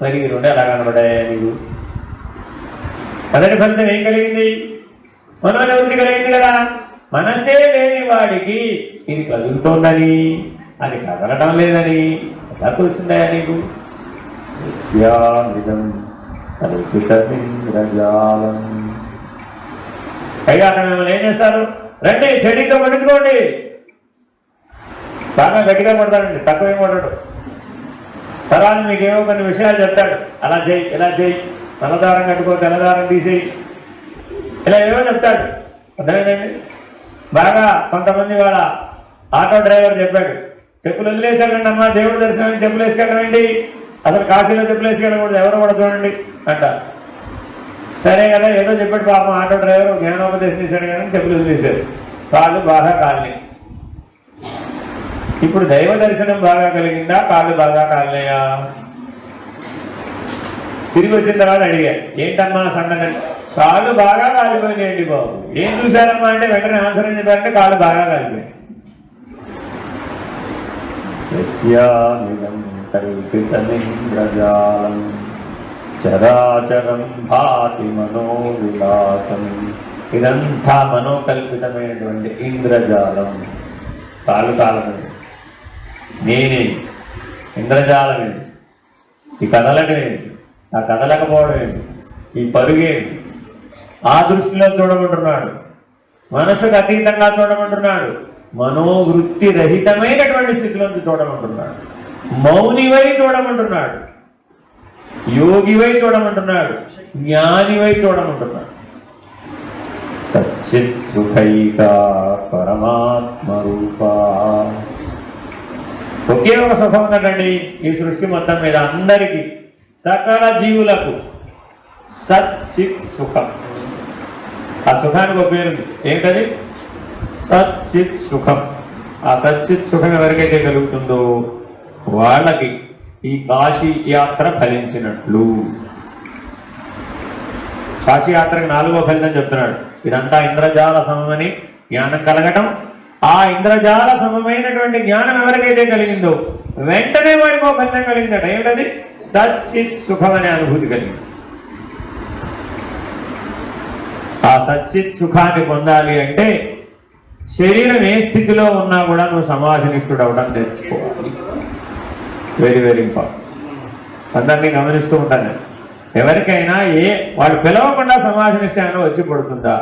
Speaker 1: మరి ఈ రెండు ఎలా కనబడ్డాయా నీకు? మొదటి ఫలితం ఏం కలిగింది? మనోనివృత్తి కలిగింది కదా. మనసే లేని వాడికి ఇది కదులుతోందని, అది కదలటం లేదని ఎలా కూర్చుందా నీకు? పైగా అక్కడ మిమ్మల్ని ఏం చేస్తారు? రండి చెడితో పడుకోండి. బాగా గట్టిగా పడతాడండి, తక్కువేం పడడు. తర్వాత మీకేమో కొన్ని విషయాలు చెప్తాడు. అలా చేయి, ఇలా చేయి, నల్లదారం కట్టుకో, తెల్లదారం తీసేయి, ఇలా ఏమో చెప్తాడు. అర్థమైందండి? బాగా కొంతమంది వాళ్ళ ఆటో డ్రైవర్ చెప్పాడు, చెప్పులు వదిలేసాడండి అమ్మా, దేవుడు దర్శనానికి చెప్పులు వేసుకెళ్ళండి, అసలు కాశీలో చెప్పులు వేసుకెళ్ళకూడదు, ఎవరు కూడా చూడండి అంట. సరే కదా, ఏదో చెప్పాడు పాపం ఆటో డ్రైవర్, జ్ఞానోపదేశం చేశాడు కానీ చెప్పులు వదిలేశారు. కాళ్ళు బాగా కాలినాయి. ఇప్పుడు దైవ దర్శనం బాగా కలిగిందా, కాళ్ళు బాగా కాలినాయా? తిరిగి వచ్చిన తర్వాత అడిగా, ఏంటమ్మా సంగతి? కాళ్ళు బాగా కాలిపోయినాయండి బాబు. ఏం చూశారమ్మా అంటే వెంటనే ఆన్సర్ ఏం చెప్పారంటే కాళ్ళు బాగా కాలిపోయాయి. కల్పితమింద్రజాలం చరాచరం భాతి మనోవిలాసం. ఇదంతా మనోకల్పితమైనటువంటి ఇంద్రజాలం. కాలు కాలమే, నేనే ఇంద్రజాలమే. ఈ కదలటమేంటి, ఆ కదలకపోవడమేంటి, ఈ పరుగేంటి, ఆ దృష్టిలో చూడమంటున్నాడు. మనసుకు అతీతంగా చూడమంటున్నాడు. మనోవృత్తి రహితమైనటువంటి స్థితిలోంచి చూడమంటున్నాడు. మౌనివై చూడమంటున్నాడు. యోగివై చూడమంటున్నాడు. జ్ఞానివై చూడమంటున్నాడు. సచ్చిత్ సుఖైక పరమాత్మ రూప. ఒకే ఒక సుఖం ఉందండి ఈ సృష్టి మొత్తం మీద, అందరికీ, సకల జీవులకు. సచ్చిత్ సుఖం. ఆ సుఖానికి ఒక పేరు ఏంటది? సచ్చిత్ సుఖం. ఆ సచ్చిత్ సుఖం ఎవరికైతే కలుగుతుందో వాళ్ళకి ఈ కాశీ యాత్ర ఫలించినట్లు. కాశీ యాత్రకు 4వ ఫలితం చెప్తున్నాడు. ఇదంతా ఇంద్రజాల సమమని జ్ఞానం కలగటం. ఆ ఇంద్రజాల సమమైనటువంటి జ్ఞానం ఎవరికైతే కలిగిందో వెంటనే వాడికి ఒక ఫలితం కలిగిందట. ఏమిటది? సచ్చిత్ సుఖం అనే అనుభూతి కలిగింది. ఆ సచ్చిత్ సుఖాన్ని పొందాలి అంటే శరీరం ఏ స్థితిలో ఉన్నా కూడా నువ్వు సమాధినిష్ఠుడు అవడం నేర్చుకోవాలి. Very very important. అందరినీ గమనిస్తూ ఉంటాను. ఎవరికైనా వాళ్ళు పిలవకుండా సమాధినిష్ట ఏమైనా వచ్చి పడుతుందా?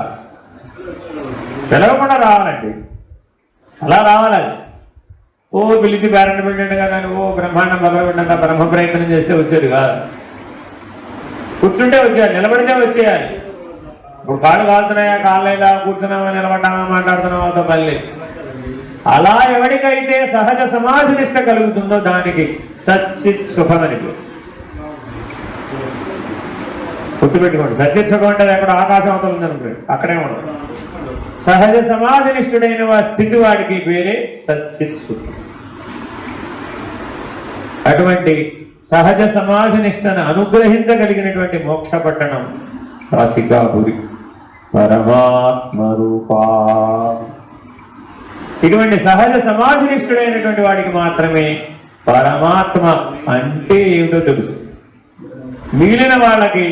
Speaker 1: పిలవకుండా రావాలండి. అలా రావాలి. ఓ పిలిచి పేరెంట్ పెట్టండి కదా, ఓ బ్రహ్మాండం భగవంతుడంగా బ్రహ్మ ప్రయత్నం చేస్తే వచ్చేది కాదు. కూర్చుంటే వచ్చేయాలి, నిలబడితే వచ్చేయాలి. ఇప్పుడు కాళ్ళు కాలుతున్నాయా, కాళ్ళైదా, కూర్చున్నామా, నిలబడ్డామా, మాట్లాడుతున్నామా, మళ్ళీ అలా ఎవరికైతే సహజ సమాధి నిష్ట కలుగుతుందో దానికి సచ్చిత్ సుఖం అని గుర్తుపెట్టుకోండి. సచ్చిత్ సుఖం అంటే ఎక్కడ ఆకాశం అవతల ఉందనుకోండి, అక్కడే ఉండదు. సహజ సమాధి నిష్ఠుడైన స్థితి వాడికి పేరే సచ్చిత్ సుఖం. అటువంటి సహజ సమాధి నిష్టను అనుగ్రహించగలిగినటువంటి మోక్ష పట్టణం కాశికాపురి పరమాత్మ రూపా. ఇటువంటి సహజ సమాధి నిష్ఠుడైనటువంటి వాడికి మాత్రమే పరమాత్మ అంటే ఏమిటో తెలుసు. మిగిలిన వాళ్ళకి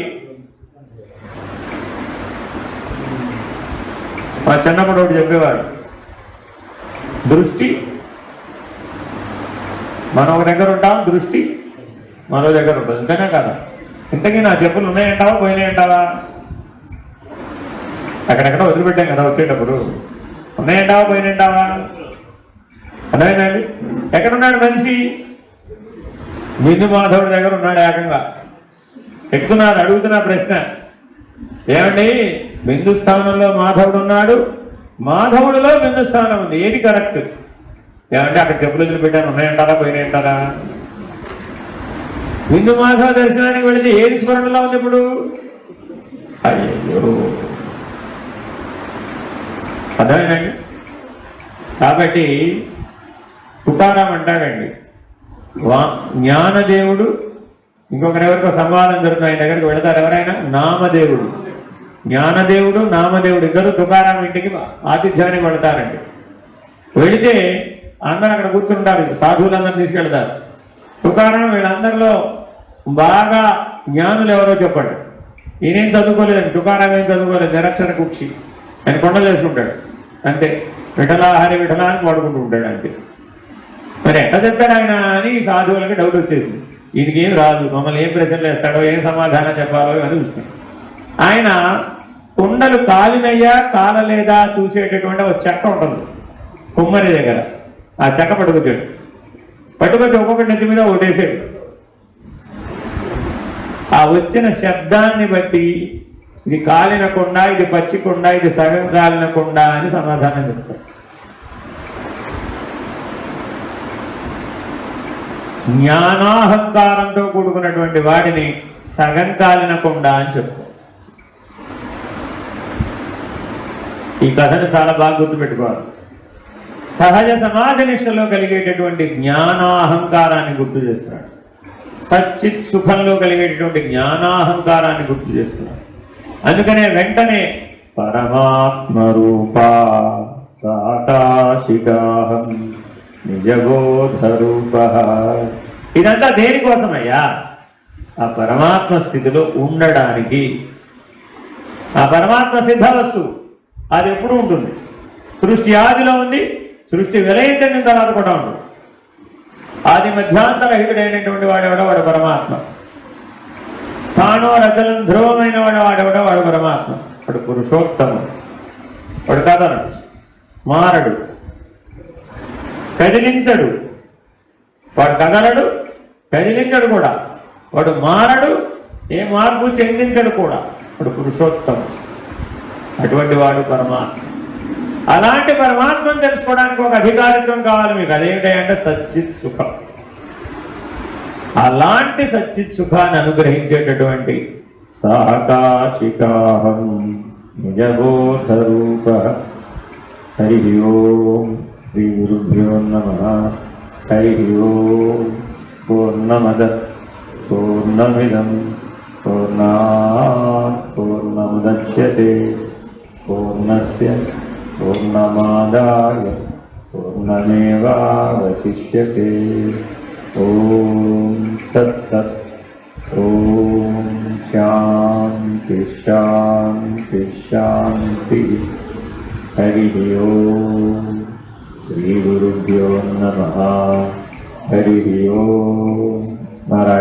Speaker 1: మా చిన్నప్పుడు ఒకటి చెప్పేవాడు, దృష్టి మనం ఒక దగ్గర ఉంటాం, దృష్టి మరో దగ్గర ఉంటుంది. అంతేనా కదా? ఇంతకీ నా చెప్పులు ఉన్నాయంటావా పోయినాయంటావా? అక్కడెక్కడ వదిలిపెట్టాం కదా వచ్చేటప్పుడు. ఉన్నాయంటావా పోయినాయంటావా? అర్థమైందండి? ఎక్కడున్నాడు మనిషి? బిందు మాధవుడి దగ్గర ఉన్నాడు. ఏకంగా ఎక్కుతున్నాడు. అడుగుతున్నా ప్రశ్న, ఏమండి బిందు స్థానంలో మాధవుడు ఉన్నాడు, మాధవుడిలో బిందు స్థానం ఉంది, ఏది కరెక్ట్? ఏమంటే అక్కడ చెప్పులు వదిలిపెట్టాను, ఉన్నాయంటారా పోయినాయంటారా? బిందు మాధవ దర్శనానికి వెళితే ఏది స్మరణలో ఉంది ఇప్పుడు? అయ్యో, అర్థమేనండి? కాబట్టి తుకారాం అంటాడండి, జ్ఞానదేవుడు ఇంకొకరెవరికో సంవాదం జరుగుతుంది, ఆయన దగ్గరికి వెళతారు ఎవరైనా, నామదేవుడు. జ్ఞానదేవుడు నామదేవుడు ఇద్దరు తుకారాం ఇంటికి ఆతిథ్యానికి వెళతారండి. వెళితే అందరూ అక్కడ కూర్చుంటారు, సాధువులందరూ తీసుకెళ్తారు. తుకారాం వీళ్ళందరిలో బాగా జ్ఞానులు ఎవరో చెప్పండి. ఈయనేం చదువుకోలేదండి, తుకారాం ఏం చదువుకోలేదు, నిరక్షర కుక్షి, ఆయన కొండలు వేసుకుంటాడు అంతే, విఠలా హరి విఠలా అని వాడుకుంటూ ఉంటాడు అంతే. మరి ఎట్లా చెప్పాడు ఆయన అని సాధువులకి డౌట్ వచ్చేసింది. ఈయనకి ఏం రాదు, మమ్మల్ని ఏం ప్రశ్నలు వేస్తాడో, ఏం సమాధానం చెప్పాలో అని చూస్తాడు. ఆయన కుండలు కాలినయ్యా కాలలేదా చూసేటటువంటి ఒక చెక్క ఉంటుంది కుమ్మరి దగ్గర, ఆ చెక్క పట్టుకొచ్చాడు. పట్టుకొచ్చి ఒక్కొక్కటి నెత్తి మీద ఒకటేసాడు. ఆ వచ్చిన శబ్దాన్ని బట్టి ఇది కాలిన కుండ, ఇది పచ్చి కుండ, ఇది సగం కాలిన కుండ అని సమాధానం చెప్తాడు. జ్ఞానాహంకారంతో కూడుకున్నటువంటి వాడిని సగం కాలిన కుండ అని చెప్తాడు. ఈ కథను చాలా బాగా గుర్తుపెట్టుకోవాలి. సహజ సమాధి నిష్టలో కలిగేటటువంటి జ్ఞానాహంకారాన్ని గుర్తు చేస్తున్నాడు. సచ్చిత్ సుఖంలో కలిగేటటువంటి జ్ఞానాహంకారాన్ని గుర్తు చేస్తున్నాడు. అందుకనే వెంటనే పరమాత్మరూప సాకాశికాహం నిజబోధరూప. ఇదంతా దేనికోసమయ్యా? ఆ పరమాత్మ స్థితిలో ఉండడానికి. ఆ పరమాత్మ సిద్ధ వస్తువు, అది ఎప్పుడు ఉంటుంది. సృష్టి ఆదిలో ఉంది, సృష్టి విలయం చెందిన తర్వాత కూడా ఉంటుంది. ఆది మధ్యాంతరహితుడైనటువంటి వాడెవడో వాడు పరమాత్మ. స్థానో రచనం ధ్రువమైన వాడెవడో వాడు పరమాత్మ. వాడు పురుషోత్తముడు. వాడు కదలడు, మారడు, కదిలించడు. వాడు కదలడు, కదిలించడు కూడా. వాడు మారడు, ఏ మార్పు చెందించడు కూడా. వాడు పురుషోత్తముడు. అటువంటి వాడు పరమాత్మ. అలాంటి పరమాత్మను తెలుసుకోవడానికి ఒక అధికారిత్వం కావాలి మీకు. అదేంటి అంటే సచ్చిత్ సుఖం. అలాంటి సచ్చిత్ సుఖాన్ని అనుగ్రహించేటటువంటి సాకాశికాహం నిజబోధరూప. హరి ఓం శ్రీ గురుభ్యో నమః. హరి ఓం. పూర్ణమద పూర్ణమిదం పూర్ణాత్ పూర్ణముదచ్యతే పూర్ణస్య పూర్ణమాదాయ పూర్ణమేవావశిష్యతే. ఓం తత్సత్. ఓం శాంతి శాంతి శాంతి. హరి ఓం శ్రీ గురుభ్యో నమః. హరి ఓం. నారాయణ.